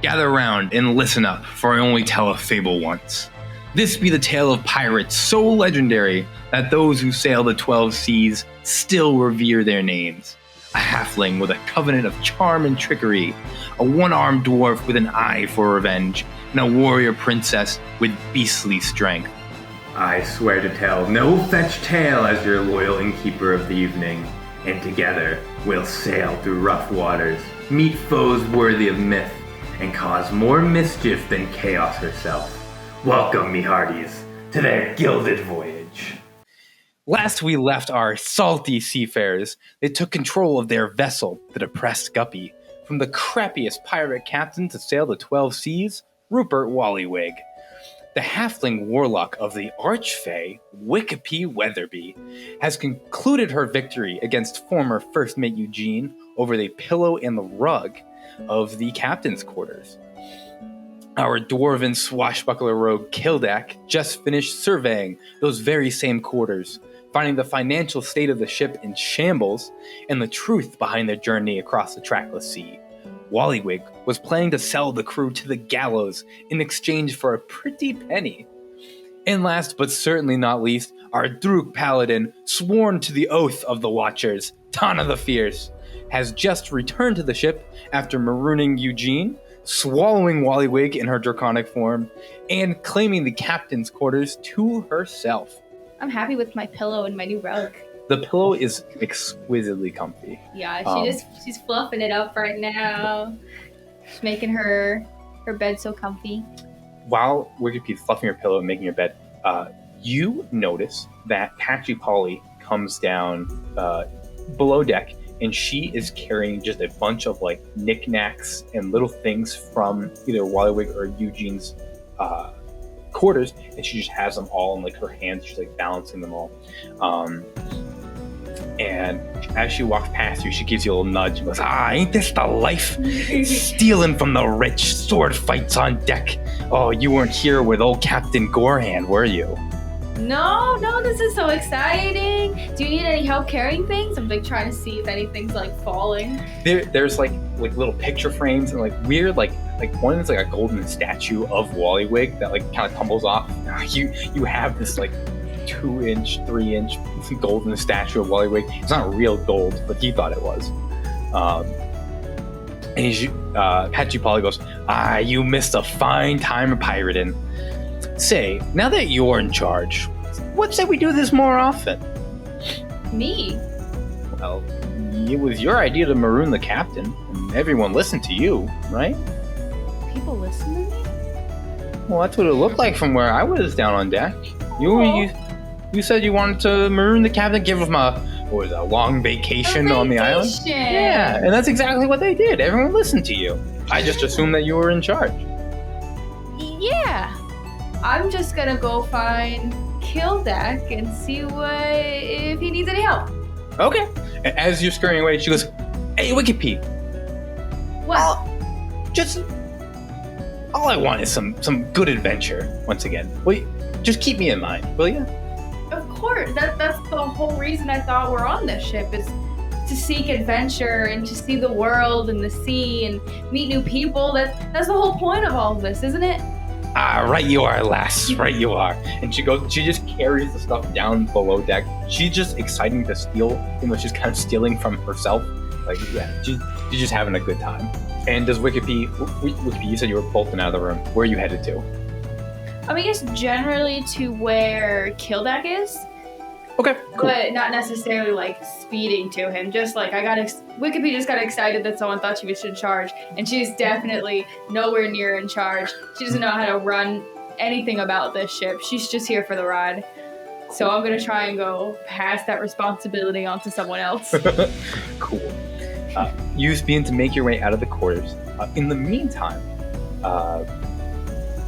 Gather round and listen up, for I only tell a fable once. This be the tale of pirates so legendary that those who sail the 12 seas still revere their names. A halfling with a covenant of charm and trickery, a one-armed dwarf with an eye for revenge, and a warrior princess with beastly strength. I swear to tell no fetch tale as your loyal innkeeper of the evening, and together we'll sail through rough waters, meet foes worthy of myth, and cause more mischief than chaos herself. Welcome, me hearties, to their Gilded Voyage. Last we left our salty seafarers, they took control of their vessel, the Depressed Guppy, from the crappiest pirate captain to sail the 12 seas, Rupert Wallywig. The halfling warlock of the Archfey, Wikipedia Weatherby, has concluded her victory against former First Mate Eugene over the pillow and the rug of the captain's quarters. Our dwarven swashbuckler rogue Kildak just finished surveying those very same quarters, finding the financial state of the ship in shambles and the truth behind their journey across the trackless sea. Wallywig was planning to sell the crew to the gallows in exchange for a pretty penny. And last but certainly not least, our Druk paladin, sworn to the oath of the Watchers, Tana the Fierce, has just returned to the ship after marooning Eugene, swallowing Wallywig in her draconic form, and claiming the captain's quarters to herself. I'm happy with my pillow and my new rug. The pillow is exquisitely comfy. Yeah, she's fluffing it up right now. She's making her bed so comfy. While Wikipedia's fluffing your pillow and making your bed, you notice that Patchy Polly comes down below deck, and she is carrying just a bunch of like knickknacks and little things from either Wallywig or Eugene's quarters, and she just has them all in like her hands. She's like balancing them all. And as she walks past you, she gives you a little nudge and goes, ain't this the life? Stealing from the rich, sword fights on deck. Oh, you weren't here with old Captain Gorehand, were you? No, this is so exciting. Do you need any help carrying things? I'm like trying to see if anything's like falling. There's like little picture frames and like weird like one is like a golden statue of Wallywig that like kind of tumbles off. You have this like 2-inch, 3-inch golden statue of Wallywig. It's not real gold, but he thought it was. And Patchy Polly goes, you missed a fine time of pirating. Say, now that you're in charge, what say we do this more often? Me? Well, it was your idea to maroon the captain, and everyone listened to you, right? People listen to me? Well, that's what it looked like from where I was down on deck. You said you wanted to maroon the captain, give him a long vacation on the island? Yeah, and that's exactly what they did. Everyone listened to you. I just assumed that you were in charge. Yeah. I'm just gonna go find Kildak and see if he needs any help. Okay. As you're scurrying away, she goes, "Hey, Wikipedia. What? All I want is some good adventure once again. Will you just keep me in mind, will you?" Of course. That's the whole reason I thought we're on this ship is to seek adventure and to see the world and the sea and meet new people. That's the whole point of all of this, isn't it? Right you are, lass. Right you are. And she just carries the stuff down below deck. She's just exciting to steal, even though she's kind of stealing from herself. Like, yeah, she's just having a good time. And does Wikipedia, you said you were bolting out of the room. Where are you headed to? I guess generally to where Kildak is. Okay, cool. But not necessarily like speeding to him. Just like Wikipedia just got excited that someone thought she was in charge, and she's definitely nowhere near in charge. She doesn't know how to run anything about this ship. She's just here for the ride. So I'm gonna try and go pass that responsibility onto someone else. Cool. You begin to make your way out of the quarters. In the meantime,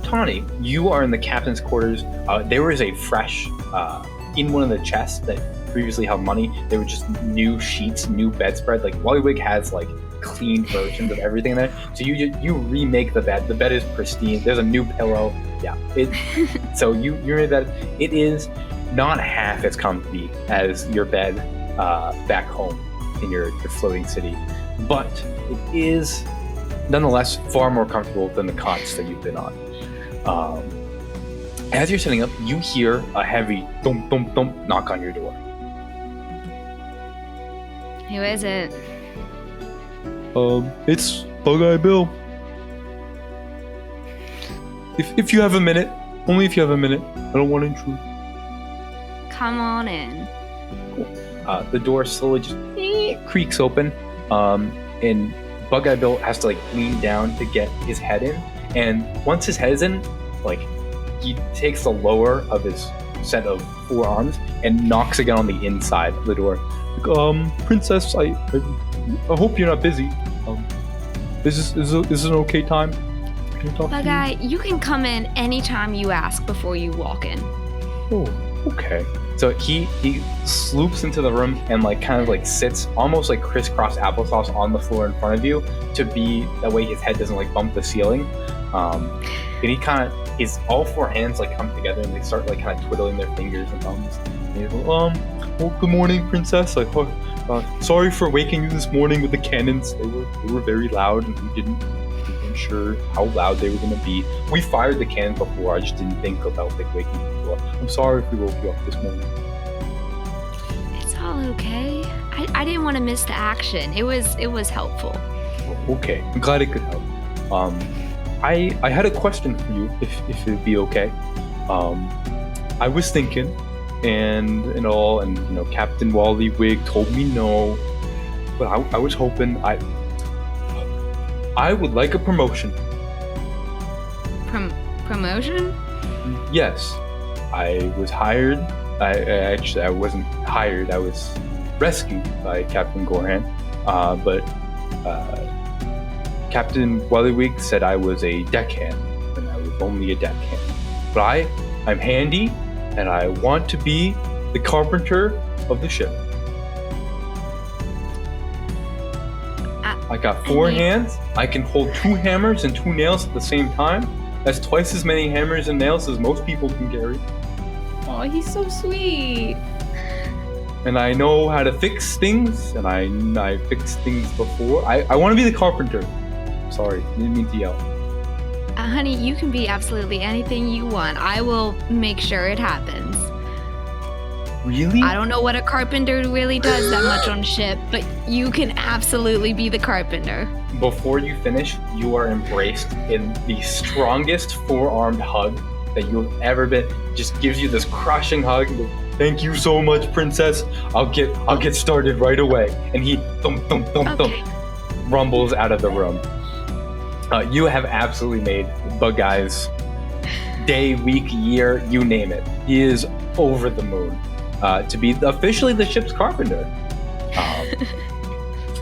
Tawny, you are in the captain's quarters. There is a fresh. In one of the chests that previously held money, there were just new sheets, new bedspread. Like Wallywig has like clean versions of everything in there. So you remake the bed. The bed is pristine. There's a new pillow. Yeah. So you remake that. It is not half as comfy as your bed back home in your floating city, but it is nonetheless far more comfortable than the cots that you've been on. As you're sitting up, you hear a heavy thump, thump, thump knock on your door. Who is it? It's Bug-Eye Bill. If you have a minute, only if you have a minute. I don't want to intrude. Come on in. Cool. The door slowly just creaks open, and Bug-Eye Bill has to lean down to get his head in. And once his head is in, he takes the lower of his set of 4 arms and knocks again on the inside of the door. Princess, I hope you're not busy. Is this an okay time? Can I talk to you? Bug-Eye, you can come in anytime you ask before you walk in. Oh, okay. So he sloops into the room and sits almost like crisscross applesauce on the floor in front of you to be that way his head doesn't bump the ceiling. And he his all 4 hands come together and they start kind of twiddling their fingers and thumbs. And he's well, good morning, princess. Sorry for waking you this morning with the cannons. They were very loud and we weren't sure how loud they were going to be. We fired the cannon before. I just didn't think about waking people up. I'm sorry if we woke you up this morning. It's all okay. I didn't want to miss the action. It was helpful. Okay, I'm glad it could help. I had a question for you, if it'd be okay. I was thinking, and Captain Wallywig told me no, but I was hoping I would like a promotion. Promotion? Yes, I was hired. I wasn't hired. I was rescued by Captain Gorhan, but Captain Wallywig said I was a deckhand, and I was only a deckhand. But I'm handy, and I want to be the carpenter of the ship. I got 4 hands. I can hold 2 hammers and 2 nails at the same time. That's twice as many hammers and nails as most people can carry. Oh, he's so sweet. And I know how to fix things, and I fixed things before. I want to be the carpenter. Sorry, didn't mean to yell. Honey, you can be absolutely anything you want. I will make sure it happens. Really? I don't know what a carpenter really does that much on a ship, but you can absolutely be the carpenter. Before you finish, you are embraced in the strongest 4-armed hug that you've ever been. Just gives you this crushing hug. Thank you so much, princess. I'll get started right away. And he thump thump thump thump rumbles out of the room. You have absolutely made Bug-Eye's day, week, year, you name it. He is over the moon to be officially the ship's carpenter.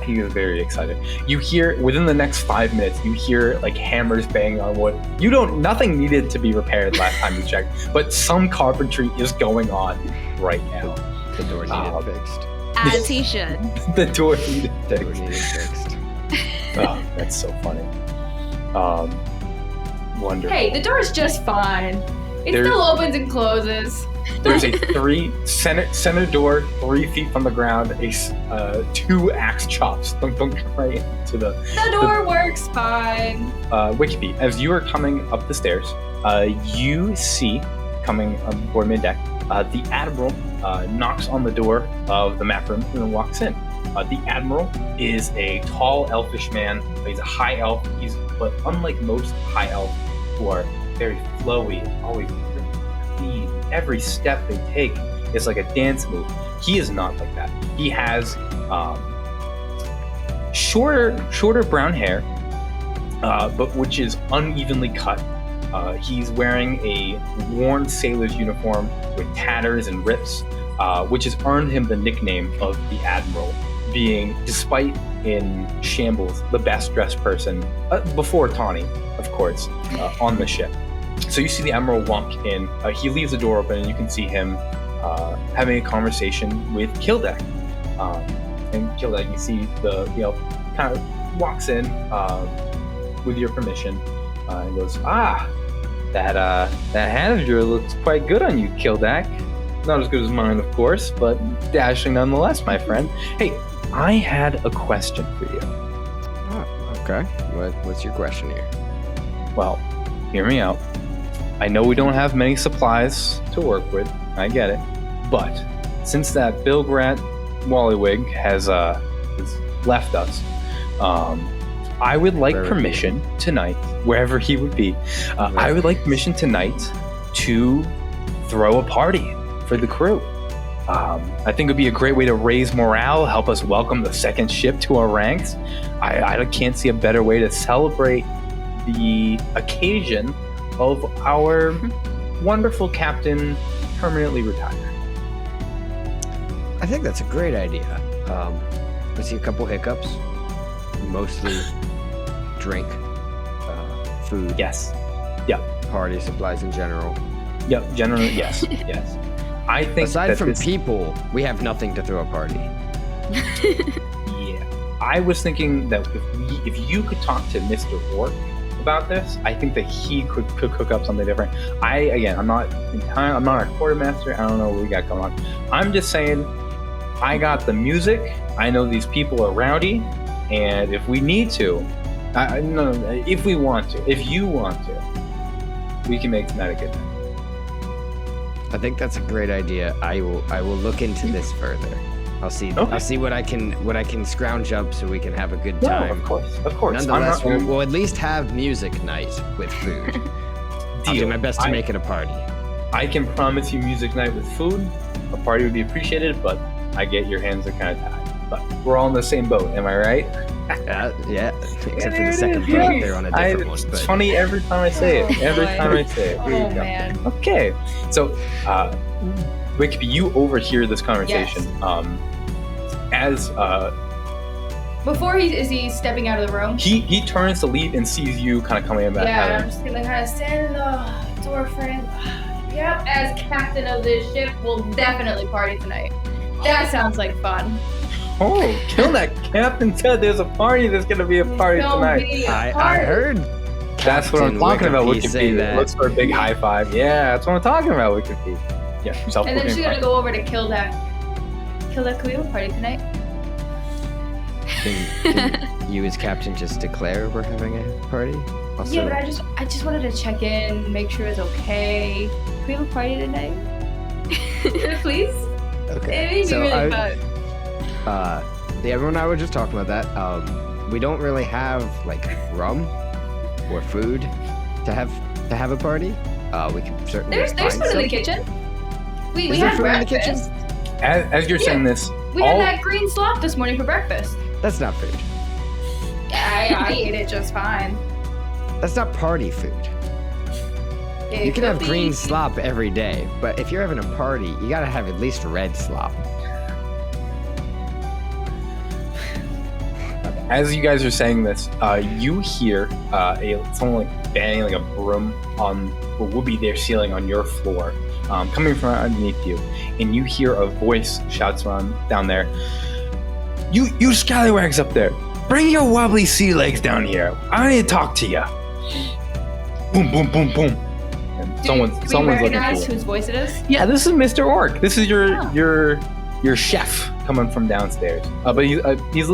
He is very excited. You hear, within the next 5 minutes, you hear hammers banging on wood. Nothing needed to be repaired last time you checked, but some carpentry is going on right now. The door needed fixed. As he should. The door needed fixed. Oh, that's so funny. Wonderful. Hey, the door's just fine. It still opens and closes. There's a center door, 3 feet from the ground, 2 axe chops right into the... The door works fine. Wikipedia, as you are coming up the stairs, you see, coming aboard middeck, the Admiral knocks on the door of the map room and then walks in. The Admiral is a tall elfish man. He's a high elf, but unlike most high elves who are very flowy, always clean, every step they take is like a dance move. He is not like that. He has shorter brown hair, but which is unevenly cut. He's wearing a worn sailor's uniform with tatters and rips, which has earned him the nickname of the Admiral, being, despite in shambles, the best dressed person, before Tawny, of course, on the ship. So you see the Admiral walk in. He leaves the door open, and you can see him having a conversation with Kildek. And Kildek, you see the elf kind of walks in with your permission and goes, that hat of yours looks quite good on you, Kildek. Not as good as mine, of course, but dashing nonetheless, my friend. Hey, I had a question for you. Oh, okay. What's your question here? Well, hear me out. I know we don't have many supplies to work with. I get it. But since that Bilgrat Wallywig has left us, I would like permission tonight, wherever he would be. I would like permission tonight to throw a party for the crew. I think it would be a great way to raise morale, help us welcome the second ship to our ranks. I can't see a better way to celebrate the occasion of our wonderful captain permanently retired. I think that's a great idea. I see a couple hiccups. Mostly drink, food. Yes. Yep. Party supplies in general. Yep. Generally, yes. Yes. I think aside from people, we have nothing to throw a party. Yeah. I was thinking that if you could talk to Mr. Orc about this, I think that he could cook up something different. I'm not a quartermaster. I don't know what we got going on. I'm just saying, I got the music. I know these people are rowdy, and if we need to, if we want to, if you want to, we can make tonight a good night. I think that's a great idea. I will look into this further. I'll see. Okay. I'll see what I can scrounge up so we can have a good time. No, of course. Nonetheless, we'll at least have music night with food. I'll do my best to make it a party. I can promise you music night with food. A party would be appreciated, but I get your hands are kind of tied. But we're all in the same boat, am I right? Yeah. Except for the second part, they're on a different one. It's funny every time I say it. Every time I say it. Oh, Here you go. man. Okay. So, Wikipedia, you overhear this conversation. Yes. Before is he stepping out of the room? He turns to leave and sees you kind of coming back. Yeah, I'm just gonna kind of stand in the door frame. Yep, as captain of this ship, we'll definitely party tonight. That sounds like fun. Oh, kill that captain said there's a party. There's gonna be a party tonight. I heard. That's what I'm talking about. Wikipedia. Let's for a big high five. Yeah, that's what I'm talking about. Wikipedia. Yeah. And then she's gonna go over to kill that. Can we have a party tonight? Can you as captain just declare we're having a party? Also, Yeah, but I just wanted to check in, make sure it's okay. Can we have a party tonight? Please? Okay. It made me really fun. Everyone and I were just talking about that. We don't really have like rum or food to have a party. We can certainly. There's food in the kitchen. We had breakfast. As you're saying this, we had that green slop this morning for breakfast. That's not food. I ate it just fine. That's not party food. You can have green slop every day, but if you're having a party, you gotta have at least red slop. As you guys are saying this, you hear someone like banging like a broom on what would be their ceiling on your floor, coming from underneath you, and you hear a voice shouts around down there. You scallywags up there, bring your wobbly sea legs down here. I need to talk to you. Boom, boom, boom, boom. And someone's looking for you. Whose voice it is? Yeah, this is Mr. Orc. This is your chef coming from downstairs. But he's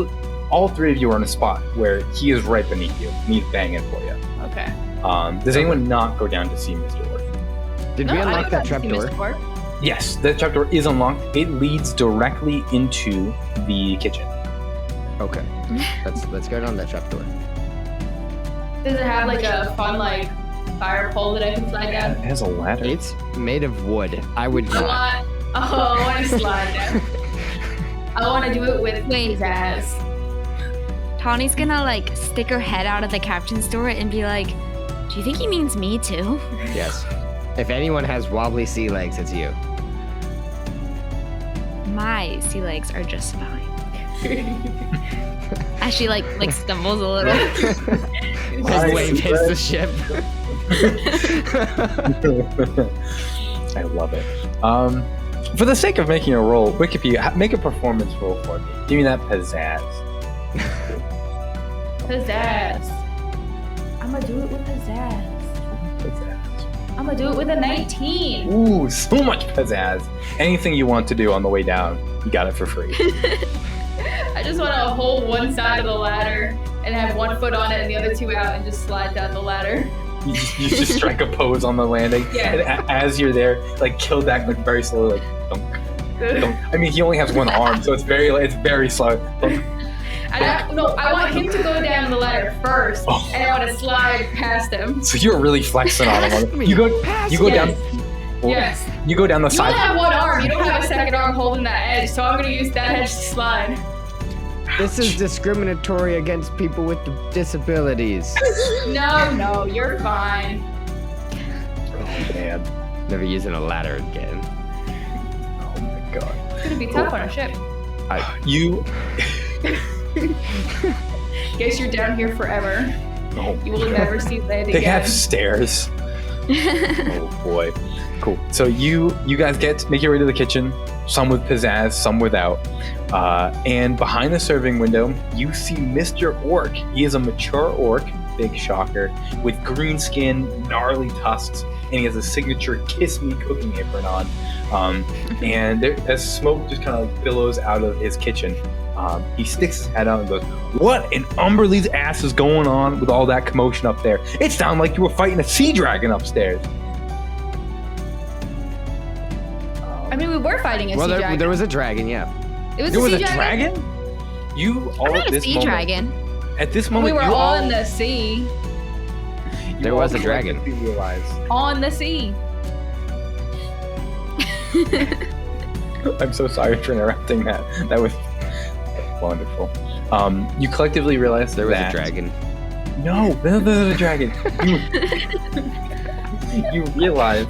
all three of you are in a spot where he is right beneath you, and he's banging for you. Okay. Does anyone not go down to see Mr. Orc? Did we unlock that trapdoor? Yes, the trapdoor is unlocked. It leads directly into the kitchen. Okay. Let's go down that trapdoor. Does it have like a fun fire pole that I can slide down? It has a ladder. It's made of wood. I would not. I want to slide down. I want to do it with ass. Tawny's gonna stick her head out of the captain's door and be like, "Do you think he means me too?" Yes. If anyone has wobbly sea legs, it's you. My sea legs are just fine. As she stumbles a little. His wave hits the ship. I love it. For the sake of making a roll, Wikipedia, make a performance roll for me. Give me that pizzazz. Pizzazz. I'm gonna do it with pizzazz. I'm gonna do it with a 19. Ooh, so much pizzazz. Anything you want to do on the way down, you got it for free. I just want to hold one side of the ladder and have one foot on it and the other two out and just slide down the ladder. You just strike a pose on the landing. Yeah. And as you're there, like Kildak, like very slowly, like dunk, dunk. I mean, he only has one arm, so it's very slow. Dunk. And I want him to go down the ladder first, and I want to slide past him. So you're really flexing on him. You go down. Well, Yes. You go down the You side. only have one arm. You don't have a second arm holding that edge, so I'm gonna use that edge to slide. This is discriminatory against people with disabilities. No, you're fine. Oh man. Never using a ladder again. Oh my god. It's gonna be tough on a ship. You. Guess you're down here forever. Oh, You will never see land they again. have stairs. Oh boy. Cool. So you guys make your way to the kitchen, some with pizzazz, some without. And behind the serving window, you see Mr. Orc. He is a mature orc, big shocker, with green skin, gnarly tusks, and he has a signature Kiss Me cooking apron on. And as smoke just kind of like billows out of his kitchen, he sticks his head out and goes, "What in Umberlee's ass is going on with all that commotion up there? It sounded like you were fighting a sea dragon upstairs." I mean, we were fighting a sea dragon. There was a dragon, yeah. It was There was a a sea dragon? dragon? You all I'm at not a this sea moment, dragon. At this We moment, were you all all in the sea. you There all was a dragon. collectively realize. On the sea. I'm so sorry for interrupting that. That was wonderful. You collectively realize There was that a dragon. No, there's a dragon. You realize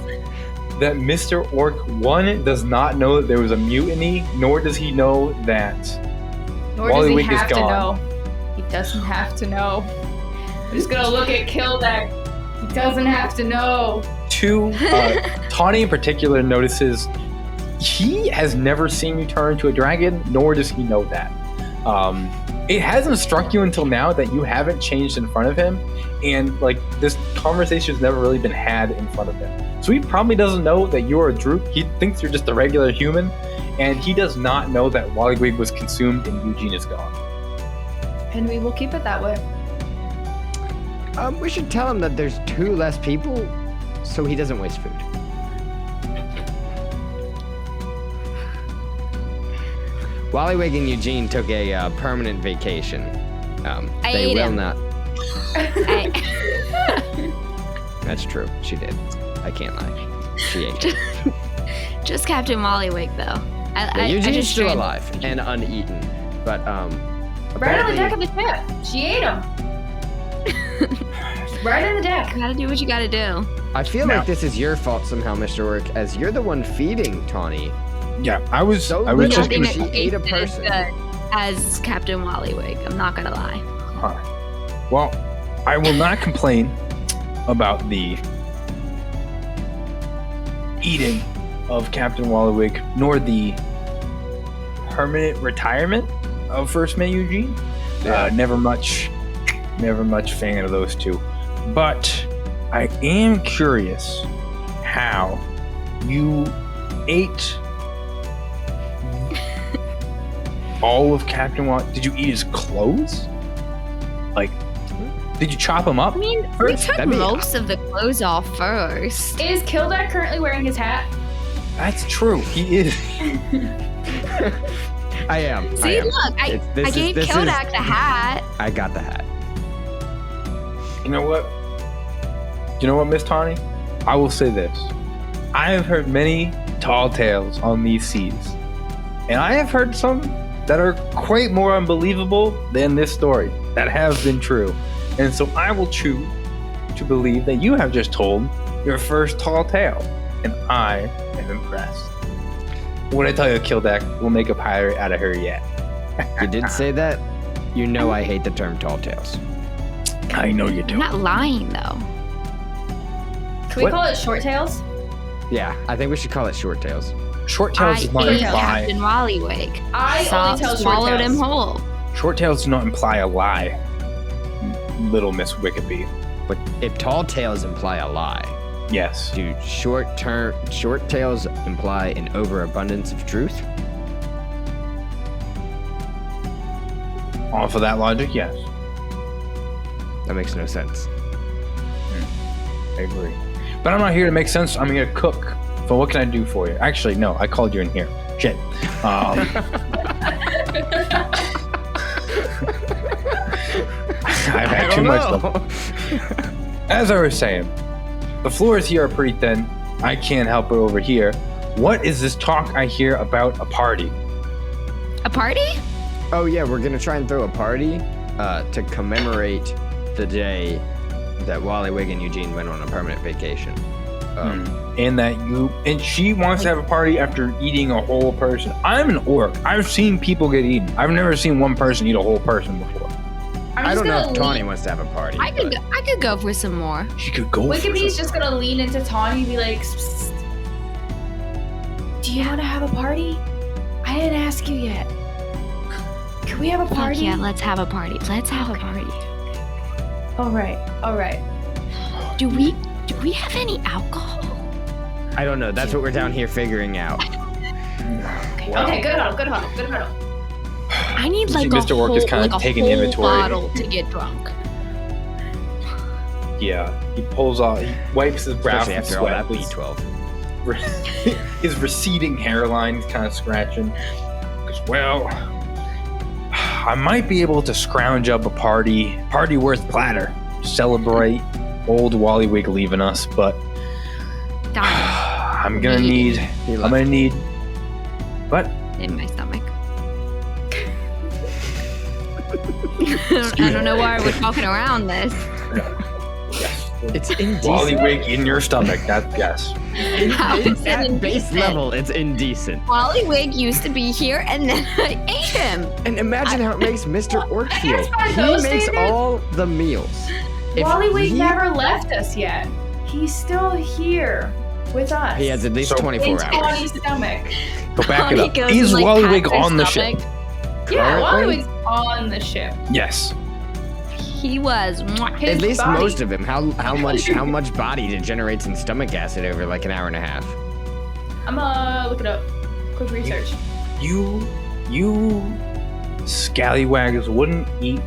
that Mr. Orc, one, does not know that there was a mutiny, nor does he know that Nor does he Wallywig is have to gone. know. He doesn't have to know. I'm just gonna look at Kildak. He doesn't have to know. Two, Tawny in particular notices he has never seen you turn into a dragon, nor does he know that. It hasn't struck you until now that you haven't changed in front of him, and like this conversation's never really been had in front of him. So he probably doesn't know that you're a droop. He thinks you're just a regular human, and he does not know that Wallywig was consumed and Eugene is gone. And we will keep it that way. We should tell him that there's 2 less people, so he doesn't waste food. Wallywig and Eugene took a permanent vacation. I They ate will him. not. I, That's true. She did. I can't lie. She ate him. just Captain Wallywig, though. I Eugene's just still trained- alive and uneaten, but Right on the apparently- deck of the ship. She ate him. Right on the deck. Gotta do what you gotta do. I feel Now- like this is your fault somehow, Mr. Orc, as you're the one feeding Tawny. Yeah, I was So just Nothing gonna, that she ate a tasted as person. good as Captain Wallywig. I'm not gonna lie. Huh. Well, I will not complain about the eating of Captain Wallywig, nor the permanent retirement of First Mate Eugene. Never much fan of those two. But I am curious how you ate all of Captain Wallywig. Did you eat his clothes? Like, did you chop him up? I mean, we First, took that'd be- most of the clothes off first. Is Kildak currently wearing his hat? That's true. He is. I am. See, look, I gave Kildak the hat. I got the hat. You know what? Miss Tawny? I will say this. I have heard many tall tales on these seas. And I have heard some that are quite more unbelievable than this story that have been true. And so I will choose to believe that you have just told your first tall tale. And I am impressed. When I tell you Kildak, we'll make a pirate out of her yet. You did say that? You know I hate the term tall tales. I know you I'm do. not lying, though. Can we What? call it short tails? Yeah, I think we should call it short tales. Short tales I does not ate imply. Captain Wallywig. I only tell short Swallowed tales. him whole. Short tales do not imply a lie. Little Miss Wickeby. But if tall tales imply a lie, Yes. do short tales imply an overabundance of truth? Off of that logic, yes. That makes no sense. I agree. But I'm not here to make sense. I'm here to cook. So what can I do for you? Actually, no. I called you in here. Shit. I've had too much stuff. As I was saying, the floors here are pretty thin. I can't help it over here. What is this talk I hear about a party? A party? Oh yeah, we're gonna try and throw a party to commemorate the day that Wallywig and Eugene went on a permanent vacation. And she wants to have a party after eating a whole person. I'm an orc. I've seen people get eaten. I've never seen one person eat a whole person before. I don't know if Tawny wants to have a party. I could go for some more. She could go. Wickabee's just gonna lean into Tawny and be like, "Psst. Do you want to have a party? I didn't ask you yet. Can we have a party? Yeah, let's have a party. Let's have a party. All right. Do we have any alcohol? I don't know. That's what we're down here figuring out. Okay, good huddle. I need like Mr. Orc is kind of taking inventory. Bottle to get drunk. Yeah, he pulls off. He wipes his brow Especially from after all sweat. that B12. His receding hairline is kind of scratching. Because, well, I might be able to scrounge up a party worth platter. Celebrate old Wallywig leaving us, but I'm gonna need. What? In my stomach. I don't know why we're talking around this. Yes. It's indecent. Wallywig in your stomach. That's yes. How is it At base indecent? level, it's indecent. Wallywig used to be here, and then I ate him. And imagine how it makes Mr. Orc feel. guess by He those makes standards- all the meals. If Wallywig he- never left us yet. He's still here with us. He has at least So- 24 in hours. Tawny's stomach. Go back Tawny it up. goes Is and, like, Wallywig pats her on the stomach. ship? Yeah, Currently? Wallywig's on the ship. Yes. He was. His At least body. most of him. How much body degenerates in stomach acid over like an hour and a half? I'm gonna look it up. Quick research. You scallywags wouldn't eat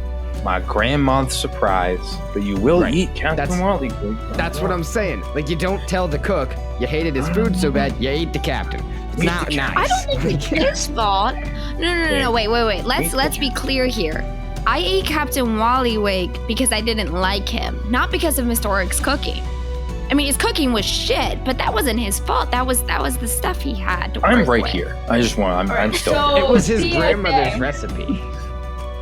my grandma's surprise, but you will Right. eat Captain That's- Wallywig. That's what I'm saying. Like, you don't tell the cook you hated his food so bad you ate the captain. It's Eat not the nice. I don't think it's his fault. No. Wait. Let's be clear here. I ate Captain Wallywig because I didn't like him, not because of Mr. Oric's cooking. I mean, his cooking was shit, but that wasn't his fault. That was the stuff he had to I'm work right with. here. I just want. I'm still. So- It was his PSA. grandmother's recipe.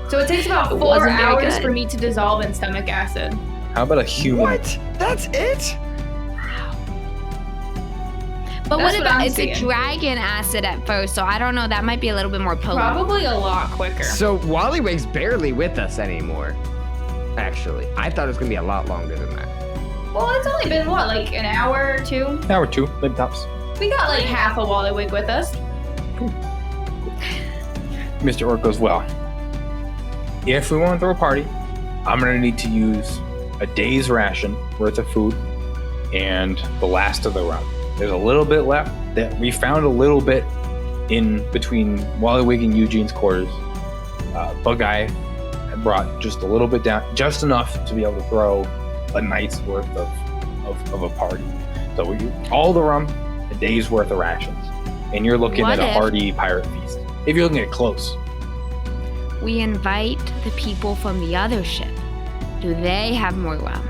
So it takes about It 4 wasn't very hours good. for me to dissolve in stomach acid. How about a human? What? That's it? But That's what what about I'm it's seeing. a dragon acid at first, so I don't know. That might be a little bit more potent. Probably a lot quicker. So Wallywig's barely with us anymore. Actually, I thought it was gonna be a lot longer than that. Well, it's only been what, like an hour or two? Hour two, maybe tops. We got like half a Wallywig with us. Mr. Orc goes, well, if we want to throw a party, I'm going to need to use a day's ration worth of food and the last of the rum. There's a little bit left. That we found a little bit in between Wallywig and Eugene's quarters. Bug Eye had brought just a little bit down, just enough to be able to throw a night's worth of a party. So we all the rum, a day's worth of rations. And you're looking What at a if- hearty pirate feast. If you're looking at close. We invite the people from the other ship. Do they have more rum?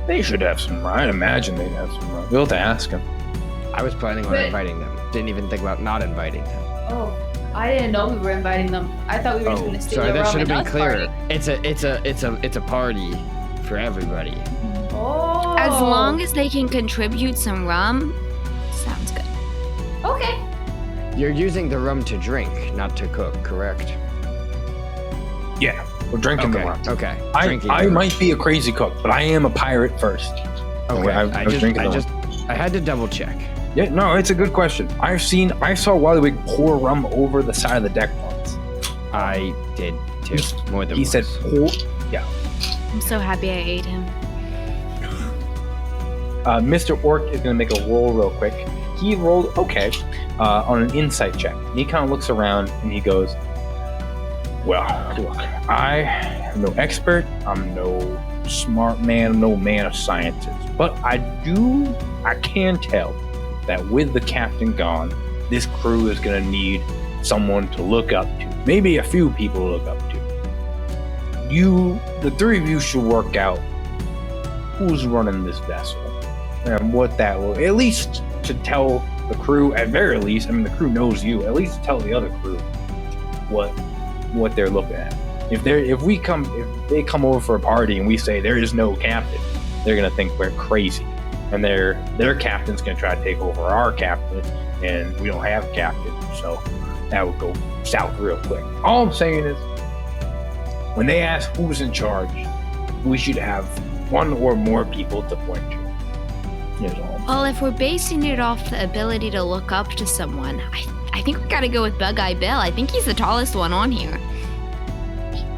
They should have some. I'd imagine they'd have some. We'll have to ask them. I was planning on But- inviting them. Didn't even think about not inviting them. Oh, I didn't know we were inviting them. I thought we were just Oh, gonna steal sorry, their that rum should have and been us clearer. party. It's a party for everybody. Oh. As long as they can contribute some rum, sounds good. Okay. You're using the rum to drink, not to cook, correct? Yeah, we're drinking the Okay. rum. Okay. I Drinking the rum. might be a crazy cook, but I am a pirate first. Okay. I was drinking the rum. I had to double check. Yeah, no, it's a good question. I saw Wallywig pour rum over the side of the deck once. I did too. More than He once. said, pour. Yeah. I'm so happy I ate him. Mr. Orc is going to make a roll real quick. He rolled okay on an insight check. He kind of looks around and he goes, well, look, I I'm no expert. I'm no smart man. I'm no man of sciences. But I can tell that with the captain gone, this crew is going to need someone to look up to. Maybe a few people to look up to. The three of you should work out who's running this vessel and what that will, at least to tell the crew, at very least, I mean, the crew knows you, at least to tell the other crew what they're looking at. If they come over for a party and we say there is no captain, they're gonna think we're crazy, and their captain's gonna try to take over our captain, and we don't have a captain, so that would go south real quick. All I'm saying is, when they ask who's in charge, we should have one or more people to point to. Well, if we're basing it off the ability to look up to someone, I think we gotta go with Bug-Eye Bill. I think he's the tallest one on here.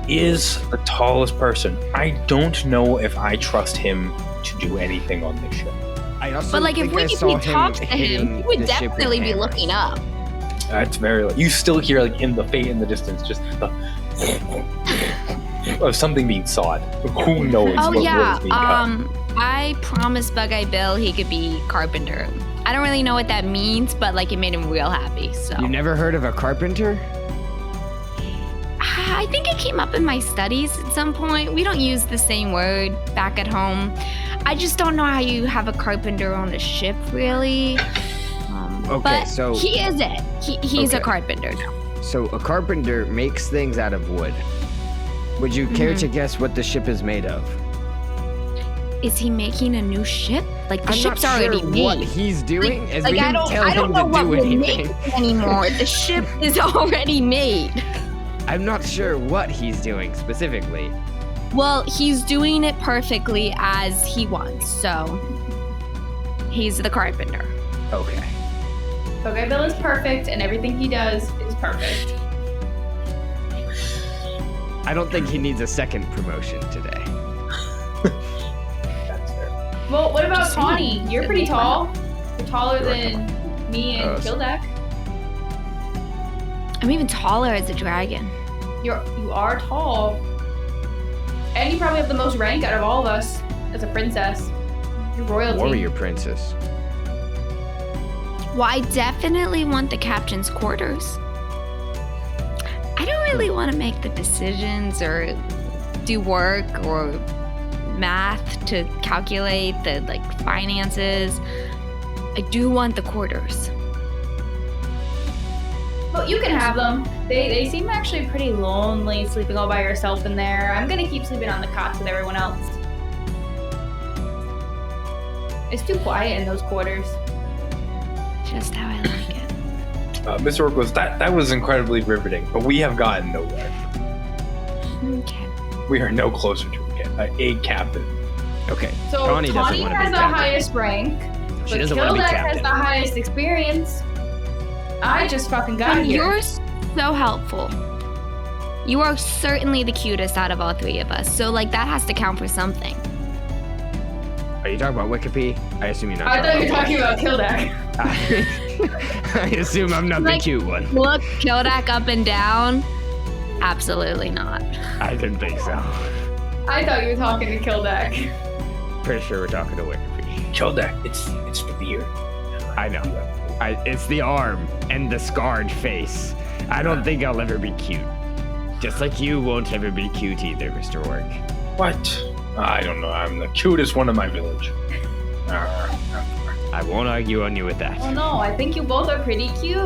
Is the tallest person. I don't know if I trust him to do anything on this ship. But like, if we could talk to him, he would definitely be looking up. That's very. You still hear like in the distance, just the of something being sawed. Who knows? Oh what yeah. is being cut. I promised Bug-Eye Bill he could be carpenter. I don't really know what that means, but like it made him real happy. So. You never heard of a carpenter? I think it came up in my studies at some point. We don't use the same word back at home. I just don't know how you have a carpenter on a ship, really. Okay, but so he is it. He's a carpenter. So a carpenter makes things out of wood. Would you care to guess what the ship is made of? Is he making a new ship? Like the I'm ship's not sure already made. what he's doing, as like we didn't tell I don't him know to what do we're anything. making anymore. The ship is already made. I'm not sure what he's doing specifically. Well, he's doing it perfectly as he wants, so he's the carpenter. Okay. Bug-Eye Bill is perfect, and everything he does is perfect. I don't think he needs a second promotion today. That's fair. Well, what about Tawny? You're pretty tall. You're taller than me and Kildak. I'm even taller as a dragon. You are tall. And you probably have the most rank out of all of us as a princess. You're royalty. Warrior princess. Well, I definitely want the captain's quarters. I don't really want to make the decisions or do work or math to calculate the finances. I do want the quarters. Well, you can have them. They seem actually pretty lonely, sleeping all by yourself in there. I'm gonna keep sleeping on the cots with everyone else. It's too quiet in those quarters. Just how I like it. Mr. Orkos, that was incredibly riveting, but we have gotten nowhere. Okay. We are no closer to a captain. Okay. So Tawny doesn't Tawny want to be has the captain. highest rank, She but doesn't want to be Kildak has captain. the highest experience. I just fucking got here. You're so helpful. You are certainly the cutest out of all three of us, so that has to count for something. Are you talking about Wikipede? I assume you're not. I thought you were talking about Kildak. I assume I'm not the cute one. Look Kildak up and down. Absolutely not. I didn't think so. I thought you were talking to Kildak. Pretty sure we're talking to Wikipede. Kildak, it's the beard. I know. It's the arm and the scarred face. I don't think I'll ever be cute. Just like you won't ever be cute either, Mr. Orc. What? I don't know. I'm the cutest one in my village. I won't argue on you with that. Oh no, I think you both are pretty cute.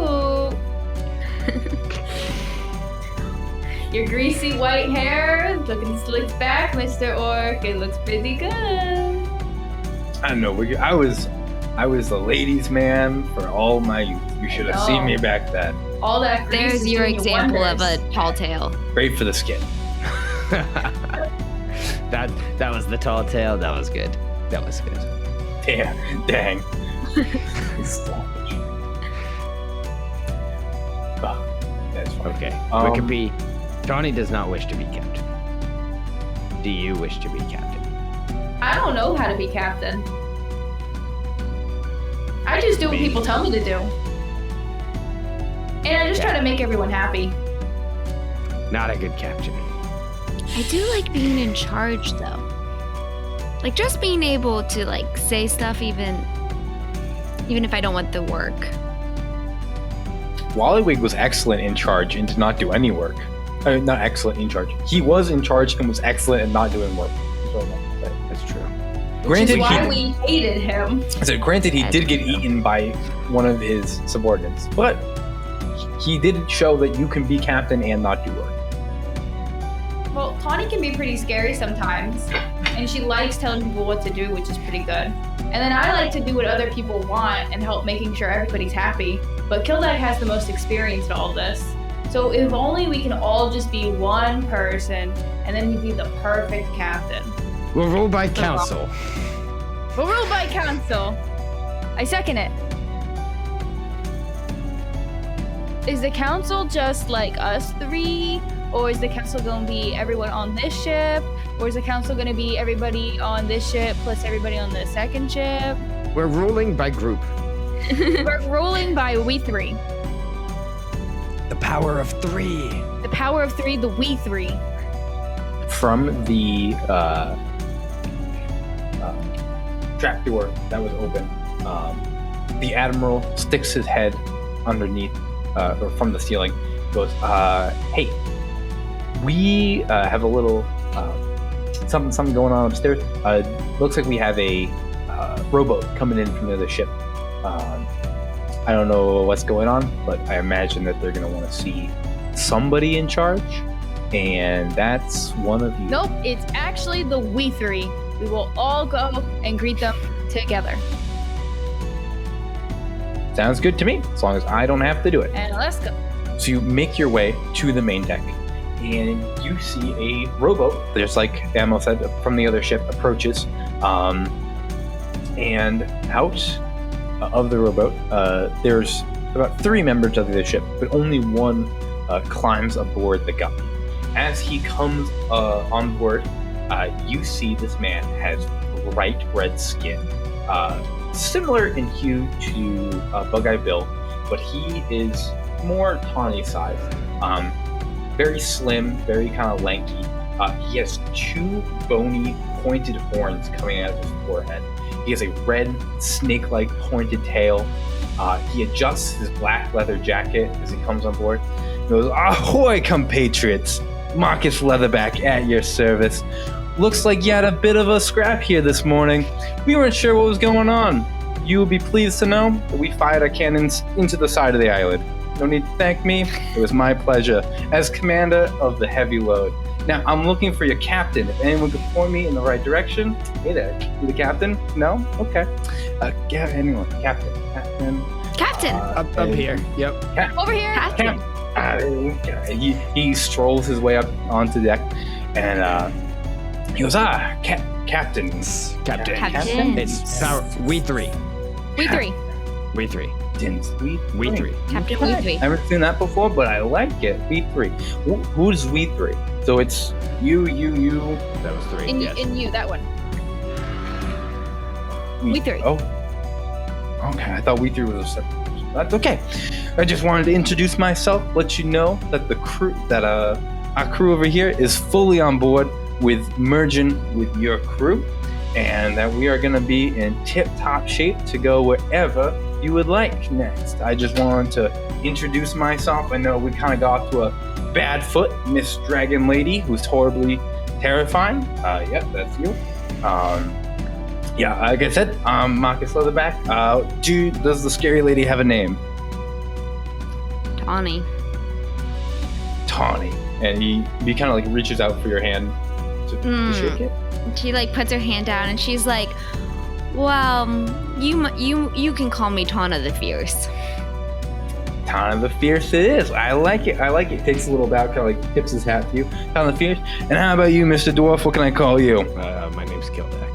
Your greasy white hair looking slicked back, Mr. Orc. It looks pretty good. I don't know. I was a ladies' man for all my youth. You should have seen me back then. All that grease There's is your doing you example of wonders. a tall tale. Great for the skin. That was the tall tale. That was good. That was good. Dang. That's fine. Okay. Wikipede. Tawny does not wish to be captain. Do you wish to be captain? I don't know how to be captain. I just do what people tell me to do. And I just try to make everyone happy. Not a good captain. I do like being in charge, though. Like, just being able to, like, say stuff even if I don't want the work. Wallywig was excellent in charge and did not do any work. I mean, not excellent in charge. He was in charge and was excellent at not doing work. That's true. Which is why we hated him. So granted, he did get eaten by one of his subordinates, but he did show that you can be captain and not do work. Well, Tawny can be pretty scary sometimes, and she likes telling people what to do, which is pretty good. And then I like to do what other people want and help making sure everybody's happy. But Gilded has the most experience in all this. So if only we can all just be one person, and then he'd be the perfect captain. We'll rule by council. We'll rule by council. I second it. Is the council just like us three? Or is the council going to be everyone on this ship? Or is the council going to be everybody on this ship plus everybody on the second ship? We're ruling by group. We're ruling by we three. The power of 3. The power of 3, the we 3. From the trapdoor that was open, the admiral sticks his head underneath, or from the ceiling, goes, hey, we have a little something going on upstairs. Looks like we have a rowboat coming in from the other ship. I don't know what's going on, but I imagine that they're going to want to see somebody in charge, and that's one of you. Nope, it's actually the we 3. We will all go and greet them together. Sounds good to me, as long as I don't have to do it. And let's go. So you make your way to the main deck, and you see a rowboat. There's, like Ammo said, from the other ship approaches, and out of the rowboat, there's about 3 members of the ship, but only one climbs aboard the Guppy. As he comes on board, you see this man has bright red skin, similar in hue to Bug-Eye Bill, but he is more tawny sized, very slim, very kind of lanky. He has 2 bony, pointed horns coming out of his forehead. He has a red, snake-like pointed tail. He adjusts his black leather jacket as he comes on board. He goes, "Ahoy, compatriots! Marcus Leatherback at your service. Looks like you had a bit of a scrap here this morning. We weren't sure what was going on. You will be pleased to know that we fired our cannons into the side of the island. No need to thank me. It was my pleasure as commander of the heavy load. Now, I'm looking for your captain. If anyone could point me in the right direction." Hey there, you the captain? No? Okay. Anyone? Captain. Captain! Up here. Yep. Over here. Captain. He strolls his way up onto deck, and he goes, captains. Captain. It's we 3. We 3. We 3. We 3. Captain We 3. Never seen that before, but I like it. We 3. Who's we 3? So it's you. That was 3. And, yes. and you, that one. We 3. Oh. Okay, I thought we 3 was a separate person. That's okay. I just wanted to introduce myself, let you know that the crew, our crew over here is fully on board with merging with your crew, and that we are going to be in tip-top shape to go wherever you would like next. I just wanted to introduce myself. I know we kind of got off to a bad foot, Miss Dragon Lady, who's horribly terrifying. Yep, that's you. Yeah, like I said, Marcus Leatherback. Does the scary lady have a name? Tawny. And he kind of like reaches out for your hand to shake it. She like puts her hand down and she's like, "Well, you can call me Tawna the Fierce." Tawna the Fierce it is. I like it. Takes a little bow, kind of like tips his hat to you. Tawna the Fierce. And how about you, Mr. Dwarf? What can I call you? My name's Gildak.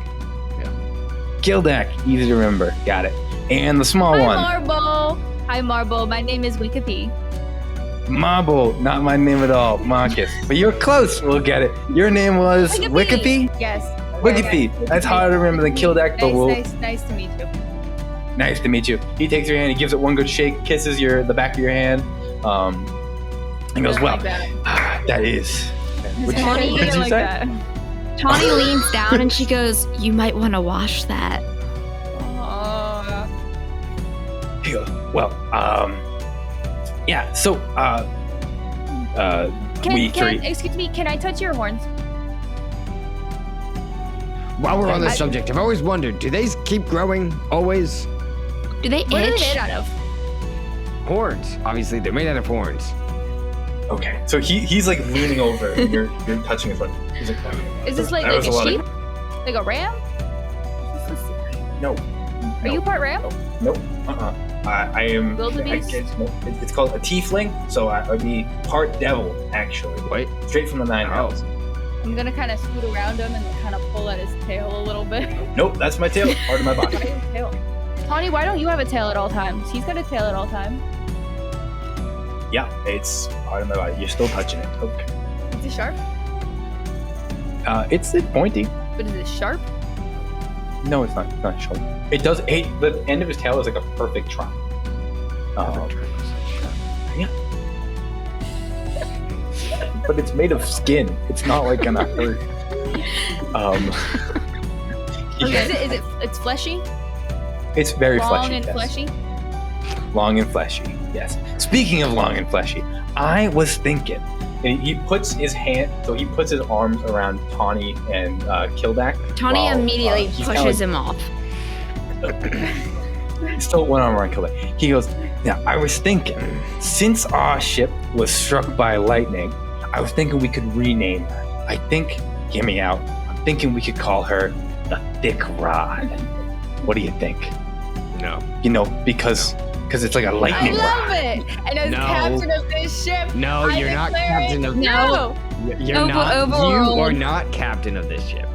Gildak. Easy to remember. Got it. And the small one. Hi, Marble. My name is Wikipedia. Marble. Not my name at all. Marcus. But you're close. We'll get it. Your name was Wikipedia? Yes. Wikipedia. That's harder to remember than Gildak, but Nice to meet you. Nice to meet you. He takes your hand, he gives it one good shake, kisses the back of your hand, and goes, "Well, that is Tawny, Did it you like say? that. Tawny leans down and she goes, "You might want to wash that." Well, yeah. So, we three. Excuse me, can I touch your horns? While we're on this subject, I've always wondered, do they keep growing always? Do they What are they itch? made out of? Horns. Obviously, they're made out of horns. Okay, so he's like leaning over. And you're touching his foot. He's like, Is this like that a was a lot of- sheep? Like a ram? No. Are you part ram? Nope. I am. Wildebeest? It's called a tiefling, so I would be part devil, actually. Wait. Straight from the Nine Hells. I'm gonna kind of scoot around him and kind of pull at his tail a little bit. Nope, that's my tail. Part of my body. Tail. Tawny, why don't you have a tail at all times? He's got a tail at all times. Yeah, it's part of my body. You're still touching it. Okay. Is it sharp? It's pointy. But is it sharp? No, it's not. It's not sharp. It does. The end of his tail is like a perfect trunk. Yeah. But it's made of skin. It's not like gonna hurt. It's fleshy? It's very Long fleshy. and yes. fleshy? Long and fleshy. Yes. Speaking of long and fleshy, I was thinking. And he puts his arms around Tawny and Kildak. Tawny while, immediately he's kinda pushes him off. Still one arm around Kildak. He goes, "Now I was thinking, since our ship was struck by lightning, I was thinking we could rename her. I think, hear me out. I'm thinking we could call her the Thick Rod. What do you think? No. You know, because it's like a I lightning love rod. it! And as No. captain of this ship, No, I you're not declare captain it- of. No! You're Over- not. You overruled. are not captain of this ship.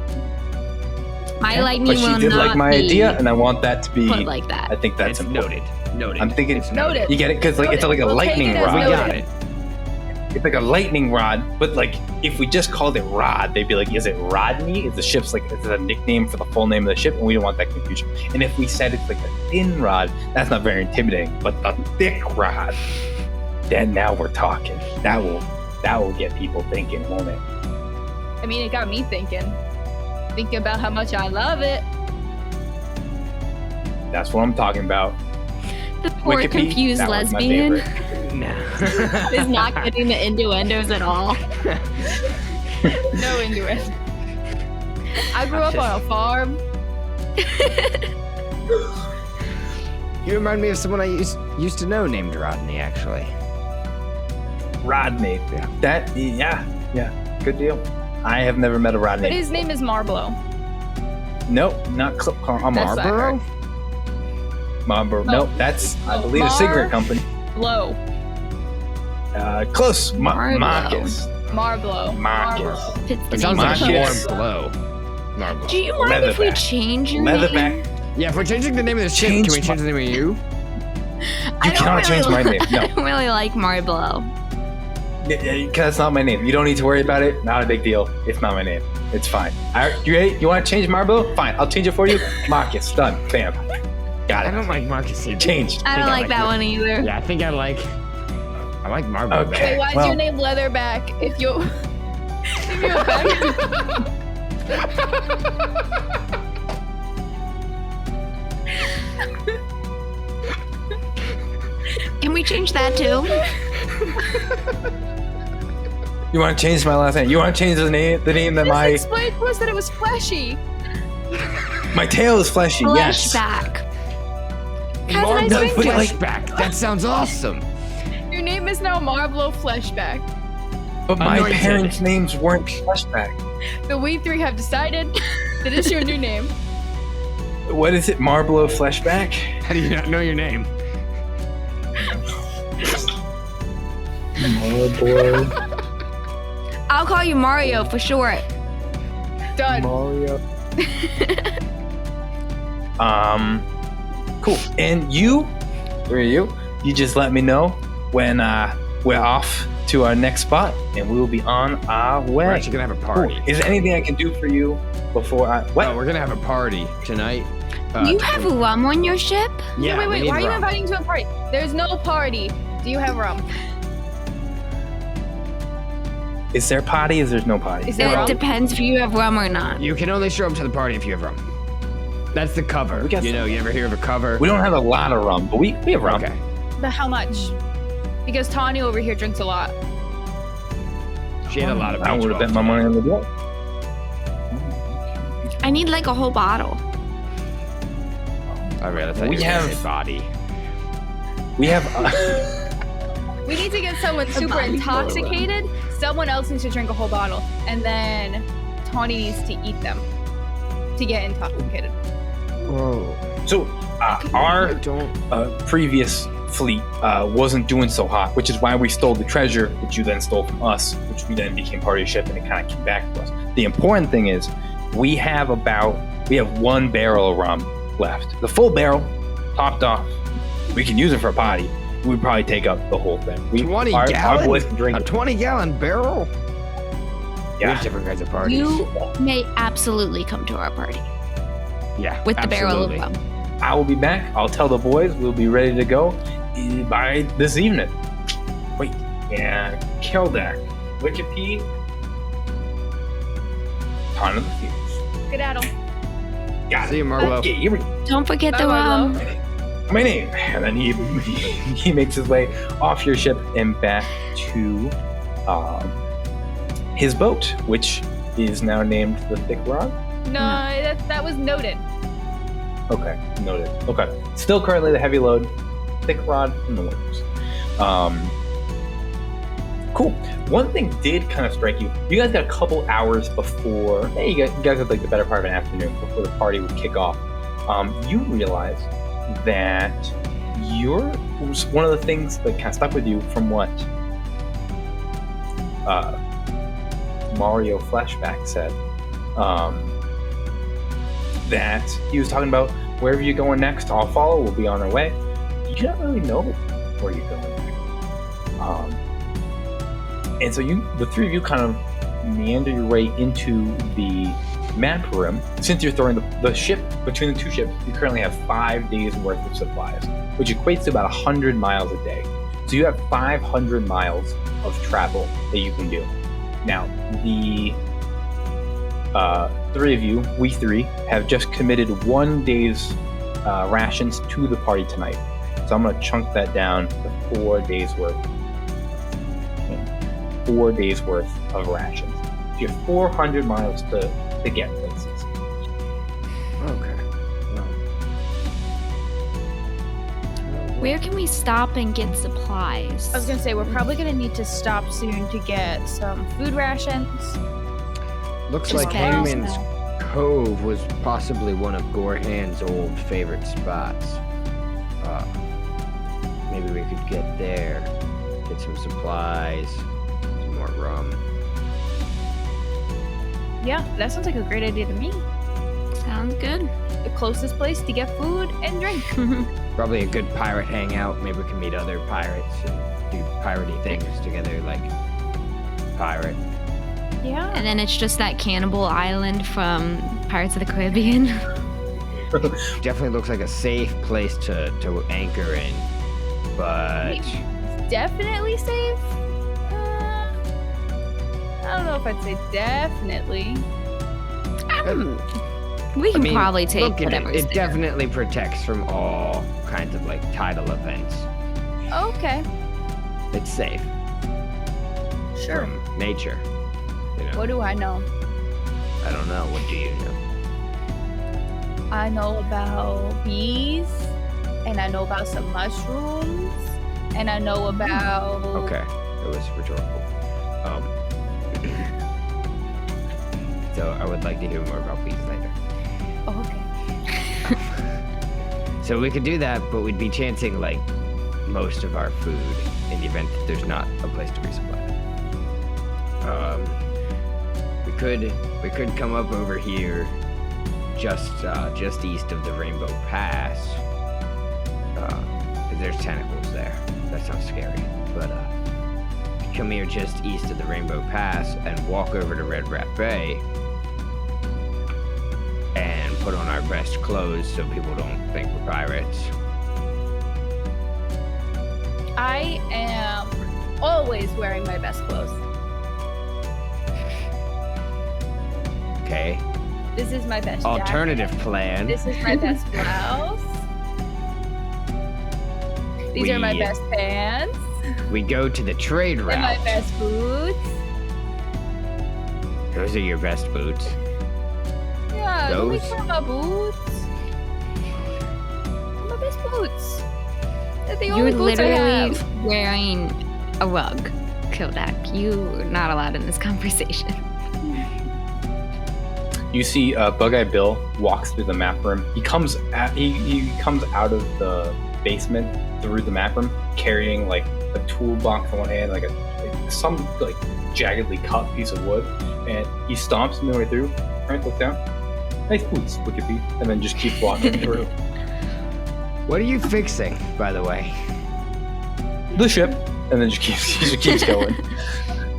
My lightning But she will did not like my be idea, and I want that to be. put like that. I think that's It's important. noted. I'm thinking It's Noted. you get it because like it's like a We'll take lightning it as rod. We noted. got it. It's like a lightning rod, but like if we just called it Rod, they'd be like, "Is it Rodney? Is the ship's like is it a nickname for the full name of the ship?" And we don't want that confusion. And if we said it's like a thin rod, that's not very intimidating. But the thick rod, then now we're talking. That will get people thinking, won't it? I mean, it got me thinking. Thinking about how much I love it. That's what I'm talking about. The poor Wikipedia, confused that was my lesbian favorite. No. is not getting the innuendos at all. No innuendo. I grew up on a farm. You remind me of someone I used to know named Rodney, actually. Rodney. Yeah. Yeah. Good deal. I have never met a Rodney. But his name is Marblow. Nope, not That's Marlboro. Marlboro. No. Nope, that's I believe a cigarette company. Blow. Close. Marlboro. Marcus. Marblow. Marcus. Fits the It sounds name like of the Marcus. ship. warm blow. Marble. Do you mind if we Leatherback. change your name? Leatherback. Yeah, if we're changing the name of the ship, can we Change change the name of you? I You don't cannot change my name. No. I don't really like Marblow. Because that's not my name. You don't need to worry about it. Not a big deal. It's not my name. It's fine. You want to change Marble? Fine. I'll change it for you. Marcus. Done. Bam. Got I it. don't like Marcus either. Changed. I don't like that one either. Yeah, I think I like Marble. Okay. Wait, why is well- your name Leatherback if you if you're a back? Can we change that too? You want to change my last name? You want to change the name that Just my explain to us that it was fleshy. my tail is fleshy? Yes. Flashback. How's a nice No, ring but to it? like- Flashback. That sounds awesome. Your name is now Marblow Fleshback. But my Anointed. parents' names weren't flashback. The we three have decided that it's your new name. What is it? Marblow flashback? How do you not know your name? Marblow. I'll call you Mario for short. Done. Mario. Cool. And you just let me know when we're off to our next spot, and we will be on our way. We're actually gonna have a party. Cool. Is there anything I can do for you before I? What? Oh, we're gonna have a party tonight. You have rum on your ship? Yeah, wait, we need why are you rum. inviting to a party? There's no party. Do you have rum? Is there potty? Is there no potty? Is there It rum? depends if you have rum or not. You can only show up to the party if you have rum. That's the cover. We got You know, some. you ever hear of a cover? We don't have a lot of rum, but we have rum. Okay. But how much? Because Tawny over here drinks a lot. She had a lot of I beach would have bet balls my today. money on the door. I need like a whole bottle. I really thought We you were gonna have- say body. We have. We need to get someone super bottle. intoxicated. Someone else needs to drink a whole bottle, and then Tawny needs to eat them to get intoxicated. Whoa. So I our don't. previous fleet wasn't doing so hot, which is why we stole the treasure, which you then stole from us, which we then became part of your ship, and it kind of came back to us. The important thing is we have 1 barrel of rum left. The full barrel, topped off. We can use it for a potty. We'd probably take up the whole thing. 20 our gallons? boys can drink A it. 20-gallon barrel? We Yeah. have different kinds of parties. You may absolutely come to our party yeah, with the barrel of absolutely. rum. I will be back. I'll tell the boys we'll be ready to go by this evening. Wait, yeah, Keldak, Wicked Pea, Ton of the Fuse. Skedaddle. Got See it. you, Marlo. Okay, here we go. Don't forget Bye, the Marlo. rum. My name, and then he makes his way off your ship and back to his boat, which is now named the Thick Rod. No, that was noted. Okay, noted. Okay, still currently the Heavy Load, Thick Rod in the works. Cool. One thing did kind of strike you. You guys got a couple hours before. Hey, you guys had like the better part of an afternoon before the party would kick off. You realize that one of the things that kind of stuck with you from what Mario Flashback said, that he was talking about wherever you're going next, I'll follow, we'll be on our way. You don't really know where you're going next. And so the three of you kind of meander your way into the map room. Since you're throwing the ship, between the two ships, you currently have 5 days worth of supplies, which equates to about 100 miles a day. So you have 500 miles of travel that you can do. Now, the three of you, we three, have just committed 1 day's rations to the party tonight. So I'm going to chunk that down to 4 days worth. 4 days worth of rations. So you have 400 miles to get places. Okay. Where can we stop and get supplies? I was gonna say we're probably gonna need to stop soon to get some food rations. Looks Just like berries Hangman's Cove was possibly one of Gorhan's old favorite spots. Maybe we could get there, get some supplies, some more rum. Yeah, that sounds like a great idea to me. Sounds good. The closest place to get food and drink. Probably a good pirate hangout. Maybe we can meet other pirates and do piratey things together, like pirate. Yeah. And then it's just that cannibal island from Pirates of the Caribbean. Definitely looks like a safe place to anchor in, but Definitely safe. I don't know if I'd say definitely. We can probably take look at whatever's it. It there. definitely protects from all kinds of like tidal events. Okay. It's safe Sure. from nature. You know, What do I know? I don't know. What do you know? I know about bees, and I know about some mushrooms, and I know about. Okay, it was rhetorical. So I would like to hear more about bees later. Oh, okay. So we could do that, but we'd be chancing like most of our food in the event that there's not a place to resupply. We could come up over here, just east of the Rainbow Pass. 'Cause there's tentacles there. That sounds scary, but come here just east of the Rainbow Pass and walk over to Red Rat Bay. And put on our best clothes so people don't think we're pirates. I am always wearing my best clothes. Okay. This is my best Alternative jacket. plan. This is my best blouse. These are my best pants. We go to the trade route. And my best boots. Those are your best boots. Yeah, don't make Those? fun of my boots. My best boots. They're the You're only boots I literally have. wearing a rug, Kodak. You're not allowed in this conversation. You see Bug-Eye Bill walks through the map room. He comes out of the basement through the map room carrying like a toolbox in one hand, like some jaggedly cut piece of wood, and he stomps midway through. Right, look down. Nice boots, Wikipedia, and then just keeps walking through. What are you fixing, by the way? The ship, and then he just keeps going.